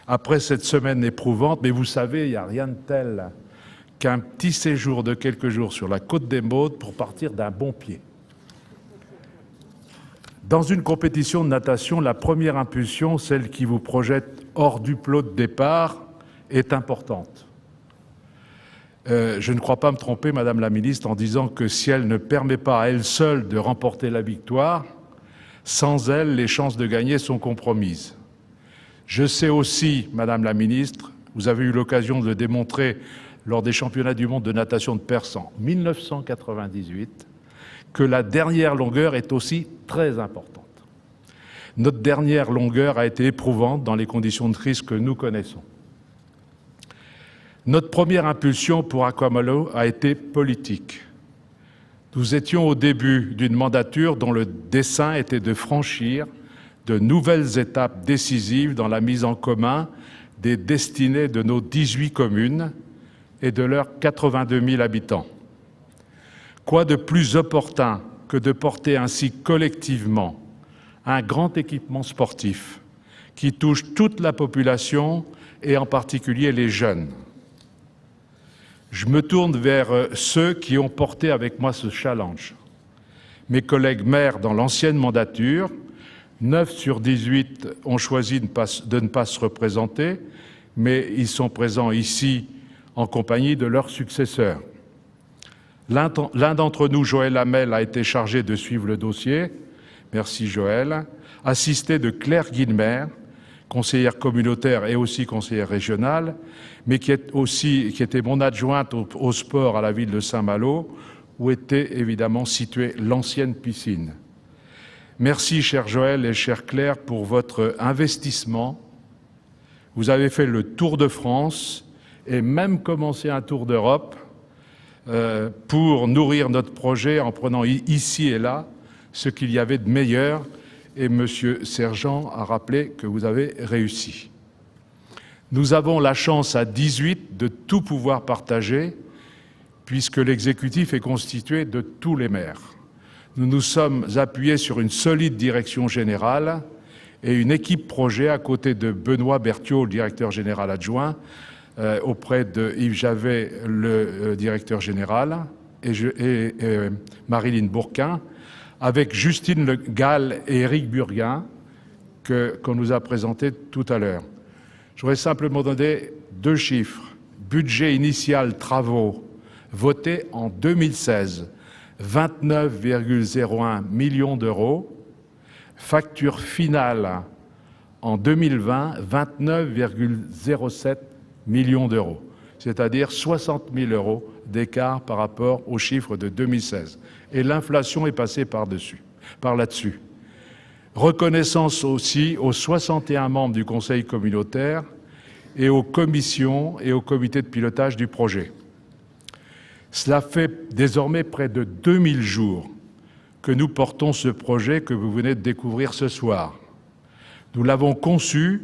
Après cette semaine éprouvante, mais vous savez, il n'y a rien de tel qu'un petit séjour de quelques jours sur la côte des Maudes pour partir d'un bon pied. Dans une compétition de natation, la première impulsion, celle qui vous projette hors du plot de départ, est importante. Je ne crois pas me tromper, Madame la Ministre, en disant que si elle ne permet pas à elle seule de remporter la victoire, sans elle, les chances de gagner sont compromises. Je sais aussi, Madame la Ministre, vous avez eu l'occasion de le démontrer lors des championnats du monde de natation de Persan 1998, que la dernière longueur est aussi très importante. Notre dernière longueur a été éprouvante dans les conditions de crise que nous connaissons. Notre première impulsion pour Aquamalo a été politique. Nous étions au début d'une mandature dont le dessein était de franchir de nouvelles étapes décisives dans la mise en commun des destinées de nos 18 communes et de leurs 82 000 habitants. Quoi de plus opportun que de porter ainsi collectivement un grand équipement sportif qui touche toute la population et en particulier les jeunes. Je me tourne vers ceux qui ont porté avec moi ce challenge. Mes collègues maires dans l'ancienne mandature, 9 sur 18 ont choisi de ne pas se représenter, mais ils sont présents ici en compagnie de leurs successeurs. L'un d'entre nous, Joël Hamel, a été chargé de suivre le dossier. Merci Joël. Assisté de Claire Guilmer, conseillère communautaire et aussi conseillère régionale, mais qui était mon adjointe au sport à la ville de Saint-Malo, où était évidemment située l'ancienne piscine. Merci, cher Joël et chère Claire, pour votre investissement. Vous avez fait le Tour de France et même commencé un Tour d'Europe pour nourrir notre projet en prenant ici et là ce qu'il y avait de meilleur. Et M. Sergent a rappelé que vous avez réussi. Nous avons la chance à 18 de tout pouvoir partager, puisque l'exécutif est constitué de tous les maires. Nous nous sommes appuyés sur une solide direction générale et une équipe projet à côté de Benoît Berthiaud, le directeur général adjoint, auprès de Yves Javet, le directeur général, et Marilyn Bourquin, avec Justine Le Gall et Éric Burguin, qu'on nous a présenté tout à l'heure. Je voudrais simplement donner 2 chiffres. Budget initial travaux voté en 2016, 29,01 millions d'euros. Facture finale en 2020, 29,07 millions d'euros. C'est-à-dire 60 000 euros d'écart par rapport aux chiffres de 2016. Et l'inflation est passée par là-dessus. Reconnaissance aussi aux 61 membres du Conseil communautaire et aux commissions et aux comités de pilotage du projet. Cela fait désormais près de 2000 jours que nous portons ce projet que vous venez de découvrir ce soir. Nous l'avons conçu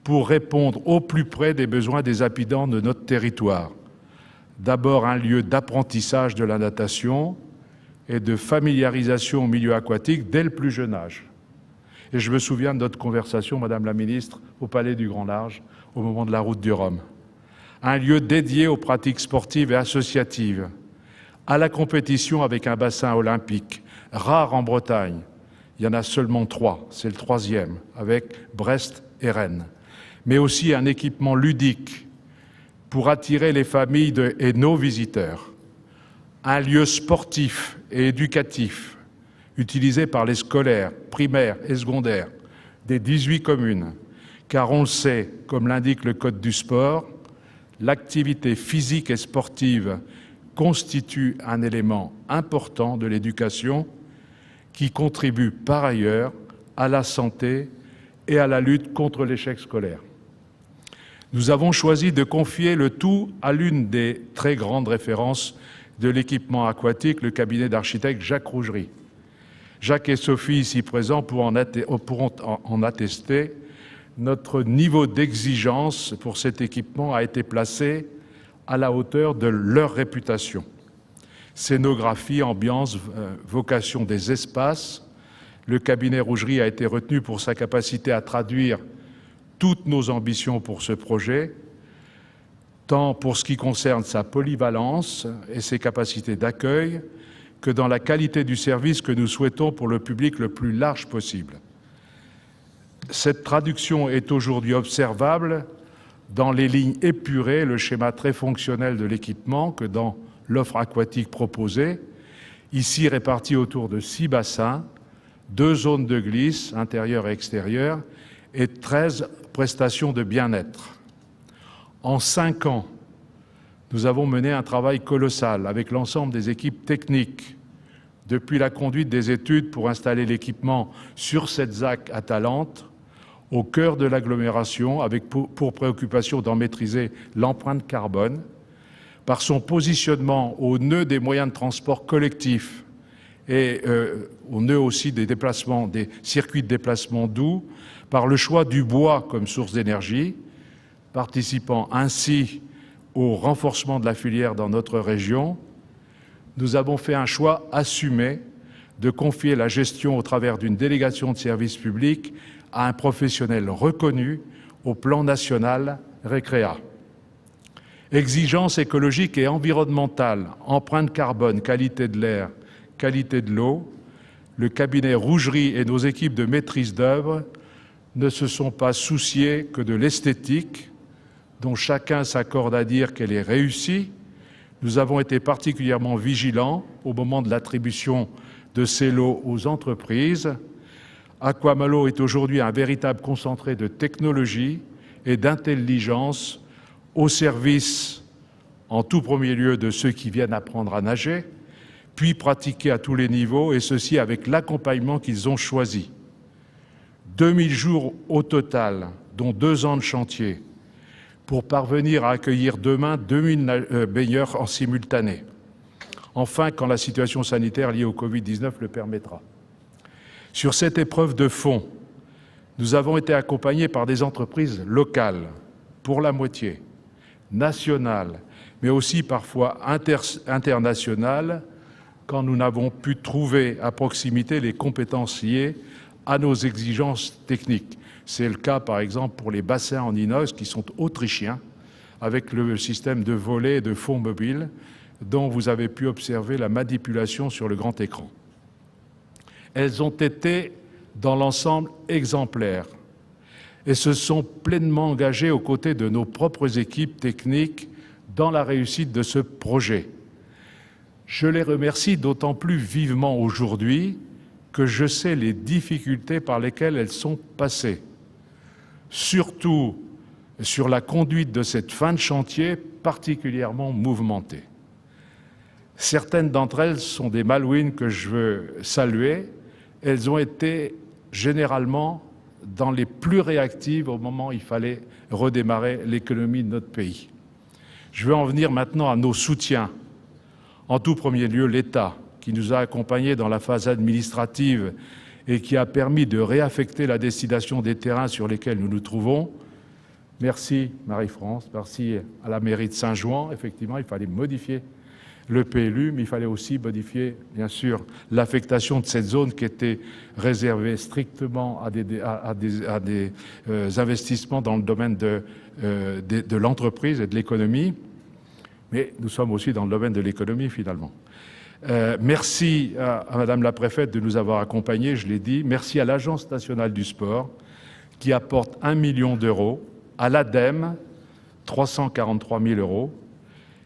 pour répondre au plus près des besoins des habitants de notre territoire. D'abord un lieu d'apprentissage de la natation et de familiarisation au milieu aquatique dès le plus jeune âge. Et je me souviens de notre conversation, Madame la Ministre, au Palais du Grand Large, au moment de la route du Rhum. Un lieu dédié aux pratiques sportives et associatives, à la compétition avec un bassin olympique, rare en Bretagne. Il y en a seulement 3, c'est le 3e, avec Brest et Rennes. Mais aussi un équipement ludique pour attirer les familles et nos visiteurs. Un lieu sportif et éducatif utilisé par les scolaires, primaires et secondaires des 18 communes, car on le sait, comme l'indique le Code du sport, l'activité physique et sportive constitue un élément important de l'éducation qui contribue par ailleurs à la santé et à la lutte contre l'échec scolaire. Nous avons choisi de confier le tout à l'une des très grandes références de l'équipement aquatique, le cabinet d'architecte Jacques Rougerie. Jacques et Sophie, ici présents, pourront en attester. Notre niveau d'exigence pour cet équipement a été placé à la hauteur de leur réputation. Scénographie, ambiance, vocation des espaces. Le cabinet Rougerie a été retenu pour sa capacité à traduire toutes nos ambitions pour ce projet, tant pour ce qui concerne sa polyvalence et ses capacités d'accueil, que dans la qualité du service que nous souhaitons pour le public le plus large possible. Cette traduction est aujourd'hui observable dans les lignes épurées le schéma très fonctionnel de l'équipement que dans l'offre aquatique proposée, ici répartie autour de 6 bassins, 2 zones de glisse, intérieure et extérieure, et 13 prestations de bien-être. En 5 ans, nous avons mené un travail colossal avec l'ensemble des équipes techniques, depuis la conduite des études pour installer l'équipement sur cette ZAC à Talente, au cœur de l'agglomération, avec pour préoccupation d'en maîtriser l'empreinte carbone, par son positionnement au nœud des moyens de transport collectifs et au nœud aussi des déplacements, des circuits de déplacement doux, par le choix du bois comme source d'énergie, participant ainsi au renforcement de la filière dans notre région. Nous avons fait un choix assumé de confier la gestion au travers d'une délégation de service public à un professionnel reconnu au plan national Récréa. Exigences écologiques et environnementales, empreinte carbone, qualité de l'air, qualité de l'eau, le cabinet Rougerie et nos équipes de maîtrise d'œuvre ne se sont pas souciés que de l'esthétique, dont chacun s'accorde à dire qu'elle est réussie. Nous avons été particulièrement vigilants au moment de l'attribution de ces lots aux entreprises. Aquamalo est aujourd'hui un véritable concentré de technologie et d'intelligence au service, en tout premier lieu, de ceux qui viennent apprendre à nager, puis pratiquer à tous les niveaux, et ceci avec l'accompagnement qu'ils ont choisi. 2000 jours au total, dont 2 ans de chantier, pour parvenir à accueillir demain 2000 baigneurs en simultané. Enfin, quand la situation sanitaire liée au Covid-19 le permettra. Sur cette épreuve de fond, nous avons été accompagnés par des entreprises locales, pour la moitié, nationales, mais aussi parfois internationales, quand nous n'avons pu trouver à proximité les compétences liées à nos exigences techniques. C'est le cas, par exemple, pour les bassins en inox qui sont autrichiens, avec le système de volet et de fond mobile, dont vous avez pu observer la manipulation sur le grand écran. Elles ont été, dans l'ensemble, exemplaires et se sont pleinement engagées aux côtés de nos propres équipes techniques dans la réussite de ce projet. Je les remercie d'autant plus vivement aujourd'hui que je sais les difficultés par lesquelles elles sont passées, surtout sur la conduite de cette fin de chantier particulièrement mouvementée. Certaines d'entre elles sont des Malouines que je veux saluer. Elles ont été généralement dans les plus réactives au moment où il fallait redémarrer l'économie de notre pays. Je veux en venir maintenant à nos soutiens. En tout premier lieu, l'État, qui nous a accompagnés dans la phase administrative et qui a permis de réaffecter la destination des terrains sur lesquels nous nous trouvons. Merci Marie-France, merci à la mairie de Saint-Jouan. Effectivement, il fallait modifier le PLU, mais il fallait aussi modifier, bien sûr, l'affectation de cette zone qui était réservée strictement à des investissements dans le domaine de l'entreprise et de l'économie. Mais nous sommes aussi dans le domaine de l'économie, finalement. Merci à Madame la Préfète de nous avoir accompagnés, je l'ai dit. Merci à l'Agence nationale du sport qui apporte 1 million d'euros, à l'ADEME 343 000 euros.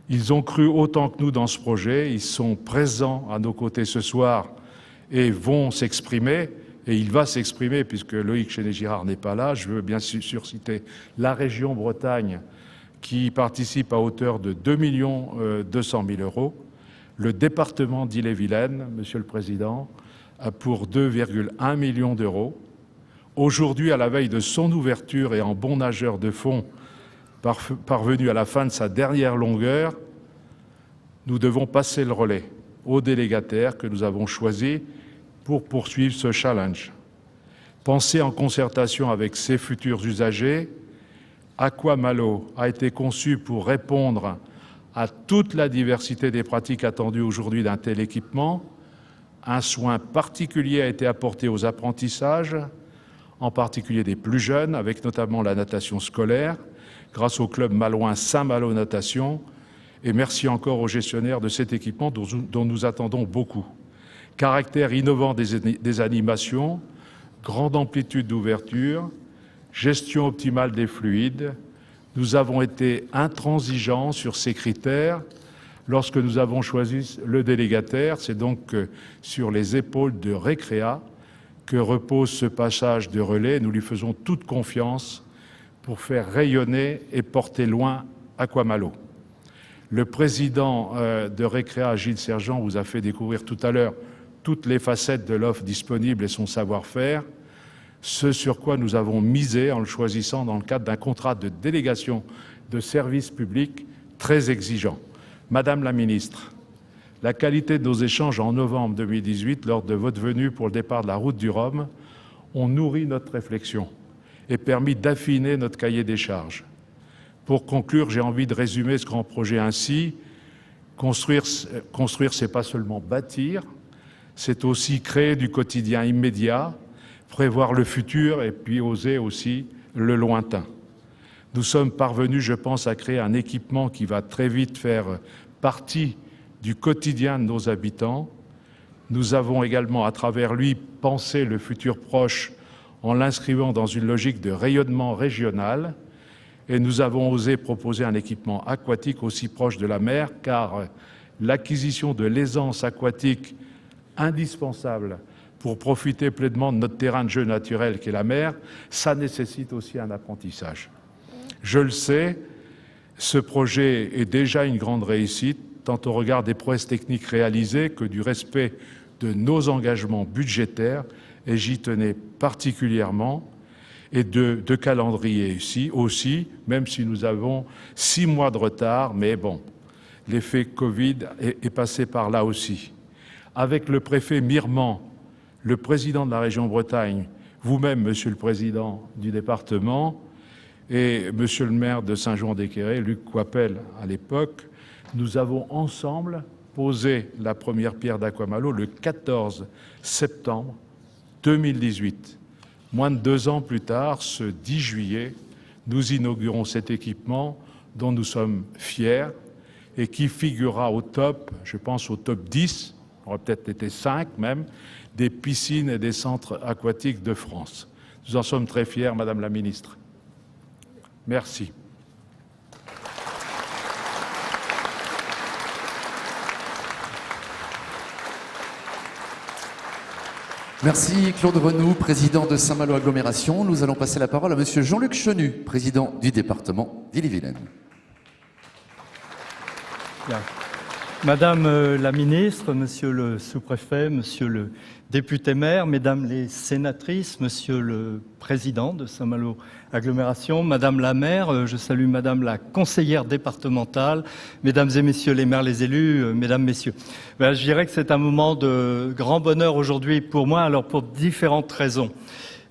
Ils ont cru autant que nous dans ce projet, ils sont présents à nos côtés ce soir et vont s'exprimer, et il va s'exprimer puisque Loïc Chéné-Girard n'est pas là. Je veux bien sûr citer la région Bretagne qui participe à hauteur de 2 200 000 euros, le département d'Ille-et-Vilaine, Monsieur le Président, pour 2,1 millions d'euros. Aujourd'hui, à la veille de son ouverture et en bon nageur de fond, parvenu à la fin de sa dernière longueur, nous devons passer le relais aux délégataires que nous avons choisis pour poursuivre ce challenge. Pensé en concertation avec ses futurs usagers, Aquamalo a été conçu pour répondre à toute la diversité des pratiques attendues aujourd'hui d'un tel équipement. Un soin particulier a été apporté aux apprentissages, en particulier des plus jeunes, avec notamment la natation scolaire, grâce au club malouin Saint-Malo Natation, et merci encore aux gestionnaires de cet équipement dont nous attendons beaucoup. Caractère innovant des animations, grande amplitude d'ouverture, gestion optimale des fluides, Nous avons été intransigeants sur ces critères. Lorsque nous avons choisi le délégataire, c'est donc sur les épaules de Recrea que repose ce passage de relais. Nous lui faisons toute confiance pour faire rayonner et porter loin Aquamalo. Le président de Recrea, Gilles Sergent, vous a fait découvrir tout à l'heure toutes les facettes de l'offre disponible et son savoir-faire, ce sur quoi nous avons misé en le choisissant dans le cadre d'un contrat de délégation de service public très exigeant. Madame la ministre, la qualité de nos échanges en novembre 2018, lors de votre venue pour le départ de la route du Rhum, ont nourri notre réflexion et permis d'affiner notre cahier des charges. Pour conclure, j'ai envie de résumer ce grand projet ainsi. Construire, c'est pas seulement bâtir, c'est aussi créer du quotidien immédiat, prévoir le futur et puis oser aussi le lointain. Nous sommes parvenus, je pense, à créer un équipement qui va très vite faire partie du quotidien de nos habitants. Nous avons également, à travers lui, pensé le futur proche en l'inscrivant dans une logique de rayonnement régional. Et nous avons osé proposer un équipement aquatique aussi proche de la mer, car l'acquisition de l'aisance aquatique indispensable pour profiter pleinement de notre terrain de jeu naturel qu'est la mer, ça nécessite aussi un apprentissage. Je le sais, ce projet est déjà une grande réussite, tant au regard des prouesses techniques réalisées que du respect de nos engagements budgétaires, et j'y tenais particulièrement, et de calendrier aussi, même si nous avons 6 mois de retard, mais bon, l'effet Covid est passé par là aussi. Avec le préfet Mirman, le président de la région Bretagne, vous-même, monsieur le président du département, et monsieur le maire de Saint-Jean-d'Équerré, Luc Coipel à l'époque, nous avons ensemble posé la première pierre d'Aquamalo le 14 septembre 2018. Moins de 2 ans plus tard, ce 10 juillet, nous inaugurons cet équipement dont nous sommes fiers et qui figurera au top, je pense au top 10, on aurait peut-être été 5 même, des piscines et des centres aquatiques de France. Nous en sommes très fiers, Madame la Ministre. Merci. Merci Claude Renou, président de Saint-Malo Agglomération. Nous allons passer la parole à monsieur Jean-Luc Chenu, président du département d'Ille-et-Vilaine. Bien. Madame la ministre, monsieur le sous-préfet, monsieur le député-maire, mesdames les sénatrices, monsieur le président de Saint-Malo Agglomération, madame la maire, je salue madame la conseillère départementale, mesdames et messieurs les maires, les élus, mesdames, messieurs. Je dirais que c'est un moment de grand bonheur aujourd'hui pour moi, alors pour différentes raisons.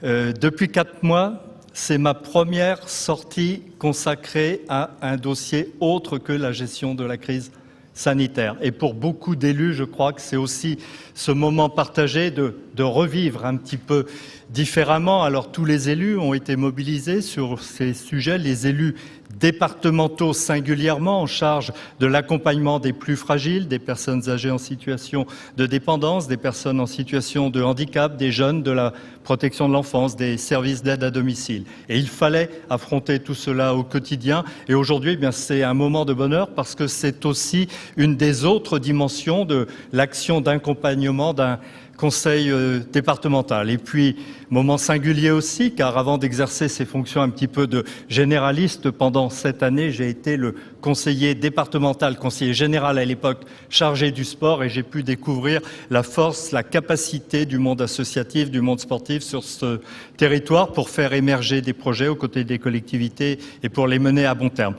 Depuis 4 mois, c'est ma première sortie consacrée à un dossier autre que la gestion de la crise sanitaire. Et pour beaucoup d'élus, je crois que c'est aussi ce moment partagé de revivre un petit peu différemment. Alors tous les élus ont été mobilisés sur ces sujets, les élus départementaux singulièrement en charge de l'accompagnement des plus fragiles, des personnes âgées en situation de dépendance, des personnes en situation de handicap, des jeunes, de la protection de l'enfance, des services d'aide à domicile. Et il fallait affronter tout cela au quotidien. Et aujourd'hui, eh bien, c'est un moment de bonheur parce que c'est aussi une des autres dimensions de l'action d'accompagnement d'un conseil départemental. Et puis, moment singulier aussi, car avant d'exercer ces fonctions un petit peu de généraliste, pendant cette année, j'ai été le conseiller départemental, conseiller général à l'époque, chargé du sport, et j'ai pu découvrir la force, la capacité du monde associatif, du monde sportif sur ce territoire pour faire émerger des projets aux côtés des collectivités et pour les mener à bon terme.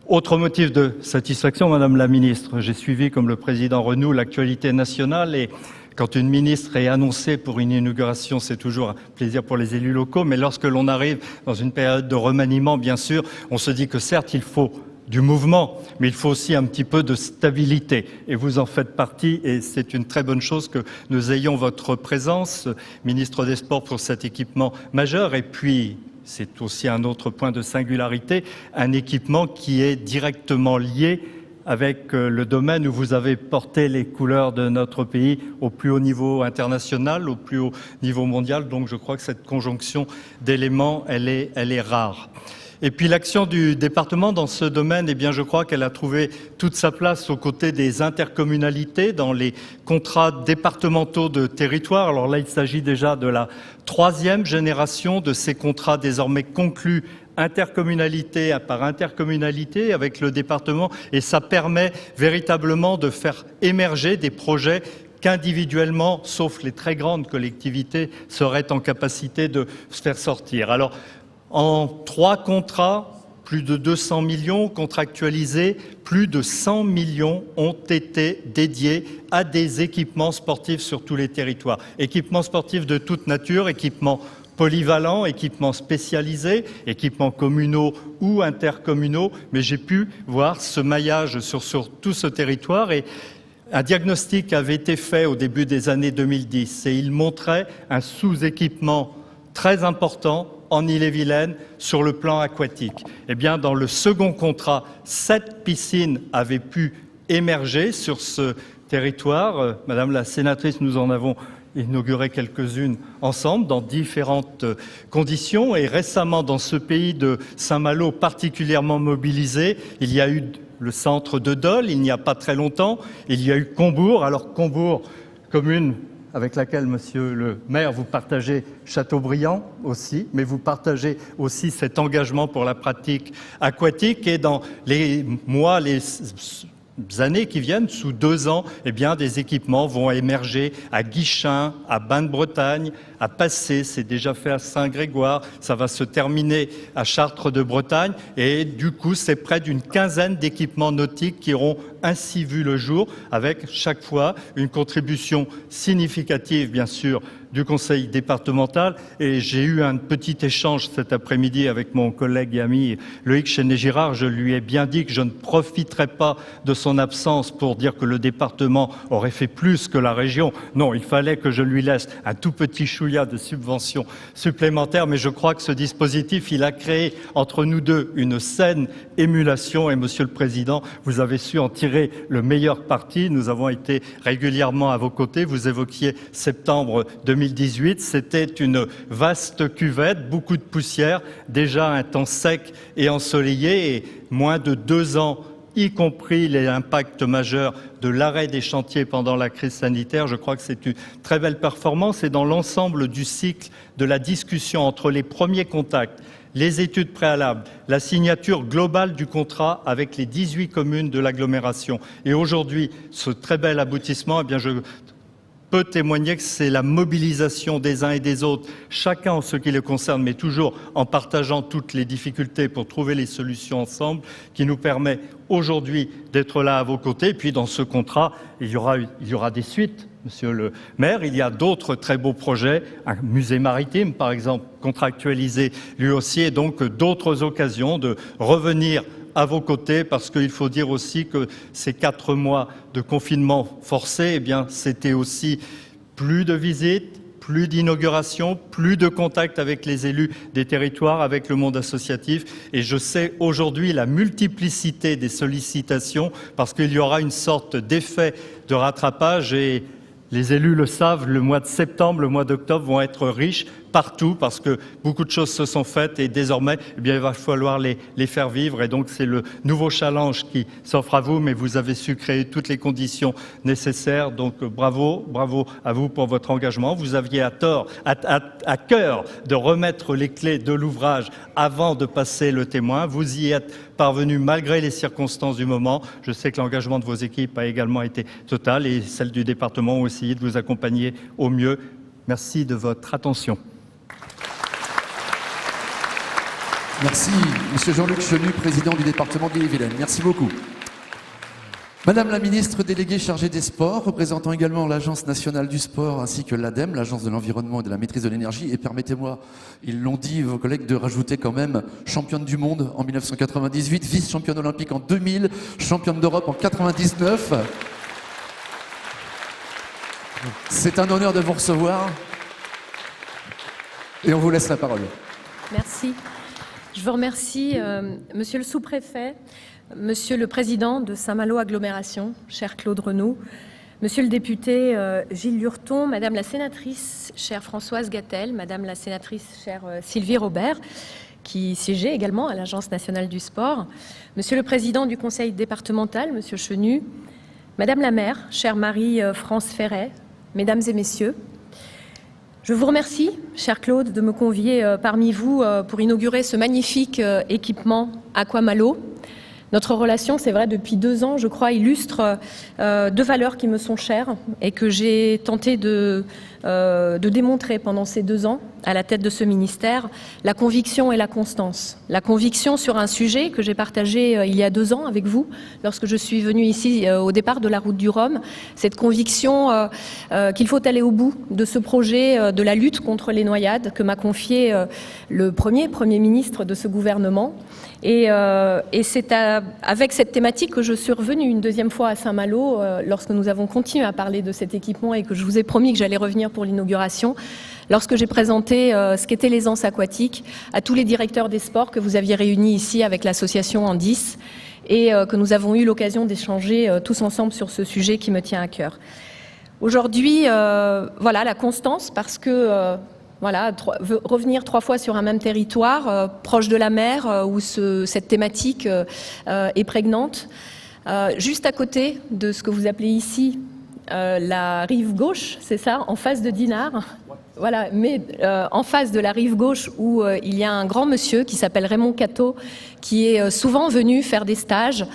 Autre motif de satisfaction, Madame la Ministre, j'ai suivi comme le président Renou l'actualité nationale et quand une ministre est annoncée pour une inauguration, c'est toujours un plaisir pour les élus locaux, mais lorsque l'on arrive dans une période de remaniement, bien sûr, on se dit que certes, il faut du mouvement, mais il faut aussi un petit peu de stabilité. Et vous en faites partie, et c'est une très bonne chose que nous ayons votre présence, ministre des Sports, pour cet équipement majeur. Et puis, c'est aussi un autre point de singularité, un équipement qui est directement lié avec le domaine où vous avez porté les couleurs de notre pays au plus haut niveau international, au plus haut niveau mondial. Donc je crois que cette conjonction d'éléments, elle est rare. Et puis l'action du département dans ce domaine, eh bien, je crois qu'elle a trouvé toute sa place aux côtés des intercommunalités dans les contrats départementaux de territoire. Alors là, il s'agit déjà de la 3e génération de ces contrats désormais conclus intercommunalité par intercommunalité avec le département, et ça permet véritablement de faire émerger des projets qu'individuellement, sauf les très grandes collectivités, seraient en capacité de se faire sortir. Alors, en 3 contrats, plus de 200 millions contractualisés, plus de 100 millions ont été dédiés à des équipements sportifs sur tous les territoires. Équipements sportifs de toute nature, équipements polyvalents, équipements spécialisés, équipements communaux ou intercommunaux, mais j'ai pu voir ce maillage sur tout ce territoire, et un diagnostic avait été fait au début des années 2010 et il montrait un sous-équipement très important en Ille-et-Vilaine sur le plan aquatique. Eh bien, dans le second contrat, 7 piscines avaient pu émerger sur ce territoire. Madame la sénatrice, nous en avons inauguré quelques-unes ensemble dans différentes conditions. Et récemment, dans ce pays de Saint-Malo particulièrement mobilisé, il y a eu le centre de Dole, il n'y a pas très longtemps. Il y a eu Combourg. Alors Combourg, commune avec laquelle, monsieur le maire, vous partagez Châteaubriand aussi, mais vous partagez aussi cet engagement pour la pratique aquatique. Et dans les mois, les années qui viennent, sous 2 ans, eh bien, des équipements vont émerger à Guichen, à Bain-de-Bretagne, à Passé, c'est déjà fait à Saint-Grégoire, ça va se terminer à Chartres de Bretagne, et du coup, c'est près d'une 15aine d'équipements nautiques qui auront ainsi vu le jour, avec chaque fois une contribution significative, bien sûr, du conseil départemental. Et j'ai eu un petit échange cet après-midi avec mon collègue et ami Loïc Chenet-Girard. Je lui ai bien dit que je ne profiterai pas de son absence pour dire que le département aurait fait plus que la région. Non, il fallait que je lui laisse un tout petit chouïa de subventions supplémentaires, mais je crois que ce dispositif, il a créé entre nous deux une saine émulation, et Monsieur le Président, vous avez su en tirer le meilleur parti. Nous avons été régulièrement à vos côtés. Vous évoquiez septembre 2018, c'était une vaste cuvette, beaucoup de poussière, déjà un temps sec et ensoleillé, et moins de 2 ans, y compris les impacts majeurs de l'arrêt des chantiers pendant la crise sanitaire. Je crois que c'est une très belle performance, et dans l'ensemble du cycle de la discussion entre les premiers contacts, les études préalables, la signature globale du contrat avec les 18 communes de l'agglomération, et aujourd'hui ce très bel aboutissement, eh bien je peux témoigner que c'est la mobilisation des uns et des autres, chacun en ce qui le concerne, mais toujours en partageant toutes les difficultés pour trouver les solutions ensemble, qui nous permet aujourd'hui d'être là à vos côtés. Et puis dans ce contrat, il y aura des suites, monsieur le maire. Il y a d'autres très beaux projets, un musée maritime par exemple, contractualisé lui aussi, et donc d'autres occasions de revenir à vos côtés, parce qu'il faut dire aussi que ces 4 mois de confinement forcé, eh bien, c'était aussi plus de visites, plus d'inauguration, plus de contact avec les élus des territoires, avec le monde associatif. Et je sais aujourd'hui la multiplicité des sollicitations, parce qu'il y aura une sorte d'effet de rattrapage, et les élus le savent, le mois de septembre, le mois d'octobre vont être riches partout, parce que beaucoup de choses se sont faites, et désormais, eh bien, il va falloir les faire vivre. Et donc, c'est le nouveau challenge qui s'offre à vous, mais vous avez su créer toutes les conditions nécessaires. Donc, bravo, bravo à vous pour votre engagement. Vous aviez à cœur de remettre les clés de l'ouvrage avant de passer le témoin. Vous y êtes parvenu malgré les circonstances du moment. Je sais que l'engagement de vos équipes a également été total, et celles du département ont essayé de vous accompagner au mieux. Merci de votre attention. Merci, Monsieur Jean-Luc Chenu, président du département d'Ille-et-Vilaine. Merci beaucoup. Madame la ministre déléguée chargée des sports, représentant également l'Agence nationale du sport ainsi que l'ADEME, l'Agence de l'environnement et de la maîtrise de l'énergie. Et permettez-moi, ils l'ont dit, vos collègues, de rajouter quand même championne du monde en 1998, vice-championne olympique en 2000, championne d'Europe en 99. C'est un honneur de vous recevoir. Et on vous laisse la parole. Merci. Je vous remercie, monsieur le sous-préfet, monsieur le président de Saint-Malo Agglomération, cher Claude Renaud, monsieur le député Gilles Lurton, madame la sénatrice, chère Françoise Gatel, madame la sénatrice, chère Sylvie Robert, qui siégeait également à l'Agence nationale du sport, Monsieur le Président du Conseil départemental, Monsieur Chenu, Madame la maire, chère Marie-France Ferret, Mesdames et Messieurs, je vous remercie, cher Claude, de me convier parmi vous pour inaugurer ce magnifique équipement Aquamalo. Notre relation, c'est vrai, depuis 2 ans, je crois, illustre 2 valeurs qui me sont chères et que j'ai tenté de démontrer pendant ces 2 ans à la tête de ce ministère, la conviction et la constance. La conviction sur un sujet que j'ai partagé il y a 2 ans avec vous, lorsque je suis venue ici au départ de la route du Rhum, cette conviction qu'il faut aller au bout de ce projet de la lutte contre les noyades que m'a confié le Premier ministre de ce gouvernement. Et c'est avec cette thématique que je suis revenue une 2e fois à Saint-Malo lorsque nous avons continué à parler de cet équipement et que je vous ai promis que j'allais revenir pour l'inauguration, lorsque j'ai présenté ce qu'était l'aisance aquatique à tous les directeurs des sports que vous aviez réunis ici avec l'association Andis et que nous avons eu l'occasion d'échanger tous ensemble sur ce sujet qui me tient à cœur. Aujourd'hui, voilà la constance parce que voilà, revenir 3 fois sur un même territoire, proche de la mer, où cette thématique est prégnante. Juste à côté de ce que vous appelez ici la rive gauche, c'est ça, en face de Dinard. Voilà, mais en face de la rive gauche où il y a un grand monsieur qui s'appelle Raymond Cateau, qui est souvent venu faire des stages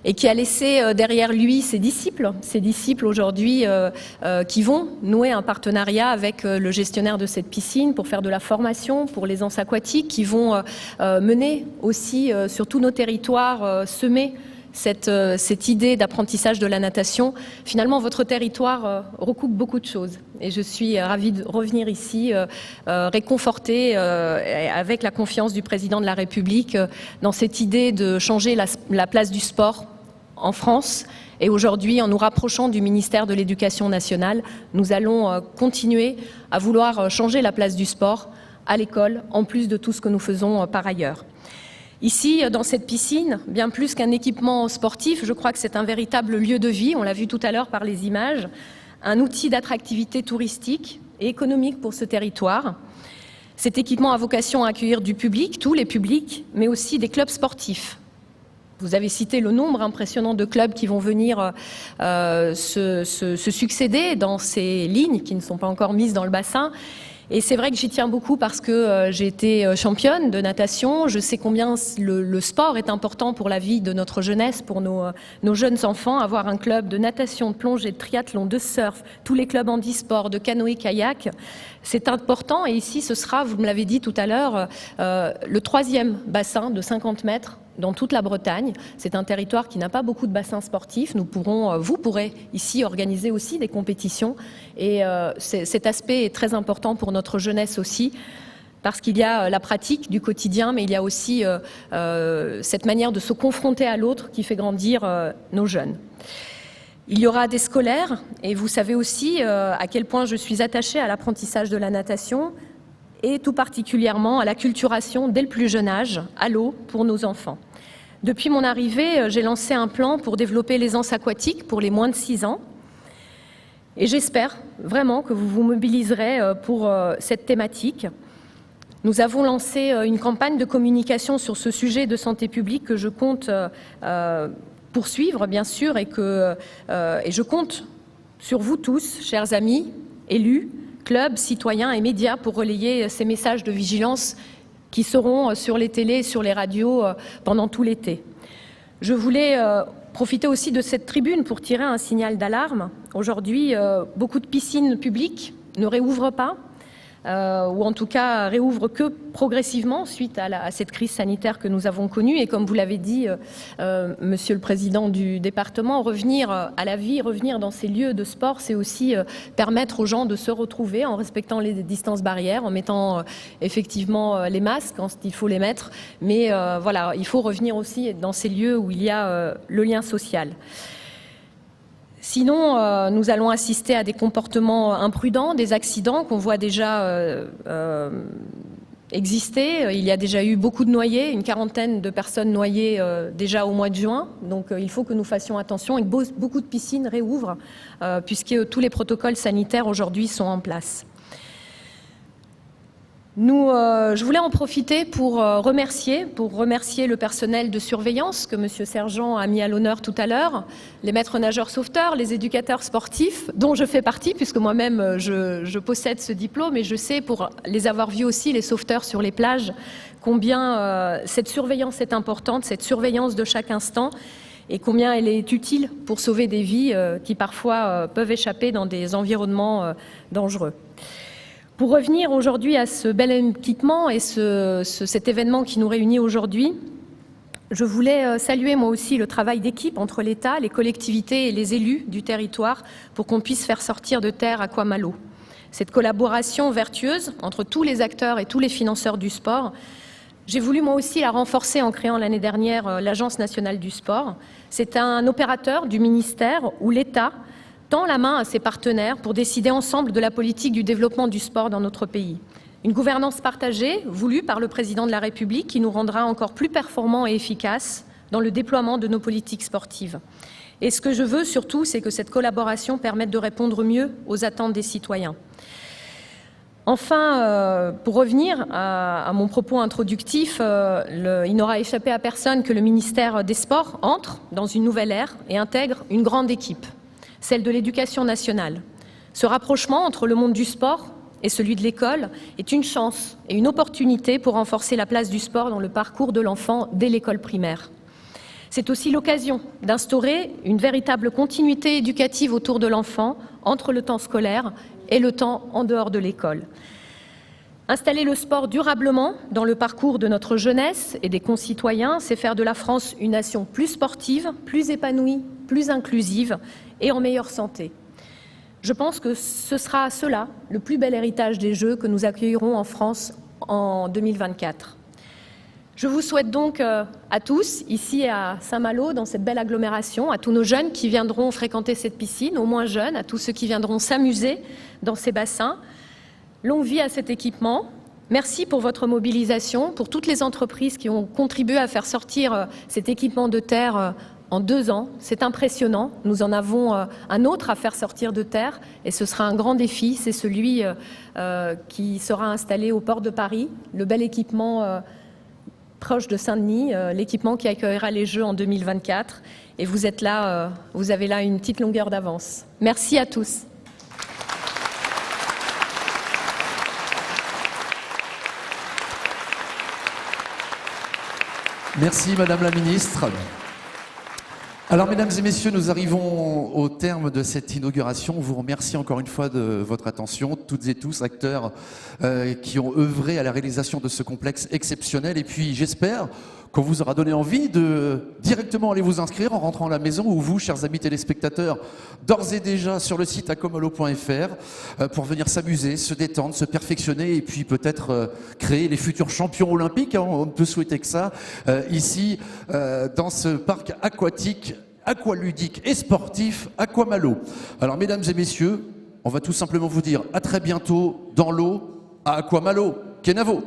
et qui a laissé derrière lui ses disciples aujourd'hui qui vont nouer un partenariat avec le gestionnaire de cette piscine pour faire de la formation pour l'aisance aquatique, qui vont mener aussi sur tous nos territoires, semer cette idée d'apprentissage de la natation. Finalement, votre territoire recoupe beaucoup de choses. Et je suis ravie de revenir ici, réconfortée avec la confiance du Président de la République dans cette idée de changer la place du sport en France. Et aujourd'hui, en nous rapprochant du ministère de l'Éducation nationale, nous allons continuer à vouloir changer la place du sport à l'école, en plus de tout ce que nous faisons par ailleurs. Ici, dans cette piscine, bien plus qu'un équipement sportif, je crois que c'est un véritable lieu de vie, on l'a vu tout à l'heure par les images, un outil d'attractivité touristique et économique pour ce territoire. Cet équipement a vocation à accueillir du public, tous les publics, mais aussi des clubs sportifs. Vous avez cité le nombre impressionnant de clubs qui vont venir se succéder dans ces lignes qui ne sont pas encore mises dans le bassin. Et c'est vrai que j'y tiens beaucoup parce que j'ai été championne de natation. Je sais combien le sport est important pour la vie de notre jeunesse, pour nos jeunes enfants. Avoir un club de natation, de plongée, de triathlon, de surf, tous les clubs handisport, de canoë-kayak, c'est important. Et ici, ce sera, vous me l'avez dit tout à l'heure, le 3e bassin de 50 mètres dans toute la Bretagne. C'est un territoire qui n'a pas beaucoup de bassins sportifs. Vous pourrez ici organiser aussi des compétitions. Et cet aspect est très important pour notre jeunesse aussi, parce qu'il y a la pratique du quotidien, mais il y a aussi cette manière de se confronter à l'autre qui fait grandir nos jeunes. Il y aura des scolaires, et vous savez aussi à quel point je suis attachée à l'apprentissage de la natation, et tout particulièrement à l'acculturation dès le plus jeune âge, à l'eau, pour nos enfants. Depuis mon arrivée, j'ai lancé un plan pour développer l'aisance aquatique pour les moins de 6 ans. Et j'espère vraiment que vous vous mobiliserez pour cette thématique. Nous avons lancé une campagne de communication sur ce sujet de santé publique que je compte poursuivre, bien sûr, et je compte sur vous tous, chers amis, élus, clubs, citoyens et médias pour relayer ces messages de vigilance qui seront sur les télés et sur les radios pendant tout l'été. Je voulais profiter aussi de cette tribune pour tirer un signal d'alarme. Aujourd'hui, beaucoup de piscines publiques ne réouvrent pas, ou en tout cas réouvrent que progressivement suite à cette crise sanitaire que nous avons connue. Et comme vous l'avez dit, Monsieur le Président du département, revenir à la vie, revenir dans ces lieux de sport, c'est aussi permettre aux gens de se retrouver en respectant les distances barrières, en mettant effectivement les masques quand il faut les mettre. Mais voilà, il faut revenir aussi dans ces lieux où il y a le lien social. Sinon, nous allons assister à des comportements imprudents, des accidents qu'on voit déjà exister. Il y a déjà eu beaucoup de noyés, une 40aine de personnes noyées déjà au mois de juin. Donc il faut que nous fassions attention et que beaucoup de piscines réouvrent puisque tous les protocoles sanitaires aujourd'hui sont en place. Je voulais en profiter pour remercier le personnel de surveillance que Monsieur Sergent a mis à l'honneur tout à l'heure, les maîtres nageurs sauveteurs, les éducateurs sportifs, dont je fais partie, puisque moi-même je possède ce diplôme, et je sais, pour les avoir vus aussi, les sauveteurs sur les plages, combien cette surveillance est importante, cette surveillance de chaque instant, et combien elle est utile pour sauver des vies qui parfois peuvent échapper dans des environnements dangereux. Pour revenir aujourd'hui à ce bel équipement et cet événement qui nous réunit aujourd'hui, je voulais saluer moi aussi le travail d'équipe entre l'État, les collectivités et les élus du territoire pour qu'on puisse faire sortir de terre Aquamalo. Cette collaboration vertueuse entre tous les acteurs et tous les financeurs du sport, j'ai voulu moi aussi la renforcer en créant l'année dernière l'Agence nationale du sport. C'est un opérateur du ministère où l'État tend la main à ses partenaires pour décider ensemble de la politique du développement du sport dans notre pays. Une gouvernance partagée, voulue par le Président de la République, qui nous rendra encore plus performants et efficaces dans le déploiement de nos politiques sportives. Et ce que je veux surtout, c'est que cette collaboration permette de répondre mieux aux attentes des citoyens. Enfin, pour revenir à mon propos introductif, il n'aura échappé à personne que le ministère des Sports entre dans une nouvelle ère et intègre une grande équipe, celle de l'éducation nationale. Ce rapprochement entre le monde du sport et celui de l'école est une chance et une opportunité pour renforcer la place du sport dans le parcours de l'enfant dès l'école primaire. C'est aussi l'occasion d'instaurer une véritable continuité éducative autour de l'enfant entre le temps scolaire et le temps en dehors de l'école. Installer le sport durablement dans le parcours de notre jeunesse et des concitoyens, c'est faire de la France une nation plus sportive, plus épanouie, plus inclusive et en meilleure santé. Je pense que ce sera cela, le plus bel héritage des Jeux que nous accueillerons en France en 2024. Je vous souhaite donc à tous, ici à Saint-Malo, dans cette belle agglomération, à tous nos jeunes qui viendront fréquenter cette piscine, aux moins jeunes, à tous ceux qui viendront s'amuser dans ces bassins, longue vie à cet équipement. Merci pour votre mobilisation, pour toutes les entreprises qui ont contribué à faire sortir cet équipement de terre en 2 ans. C'est impressionnant. Nous en avons un autre à faire sortir de terre et ce sera un grand défi. C'est celui qui sera installé au port de Paris, le bel équipement proche de Saint-Denis, l'équipement qui accueillera les Jeux en 2024. Et vous êtes là, vous avez là une petite longueur d'avance. Merci à tous. Merci Madame la Ministre. Alors mesdames et messieurs, nous arrivons au terme de cette inauguration. On vous remercie encore une fois de votre attention, toutes et tous acteurs qui ont œuvré à la réalisation de ce complexe exceptionnel. Et puis j'espère qu'on vous aura donné envie de directement aller vous inscrire en rentrant à la maison, ou vous, chers amis téléspectateurs, d'ores et déjà sur le site aquamalo.fr pour venir s'amuser, se détendre, se perfectionner et puis peut-être créer les futurs champions olympiques, hein, on ne peut souhaiter que ça, ici dans ce parc aquatique, aqualudique et sportif Aquamalo. Alors mesdames et messieurs, on va tout simplement vous dire à très bientôt dans l'eau à Aquamalo. Kenavo.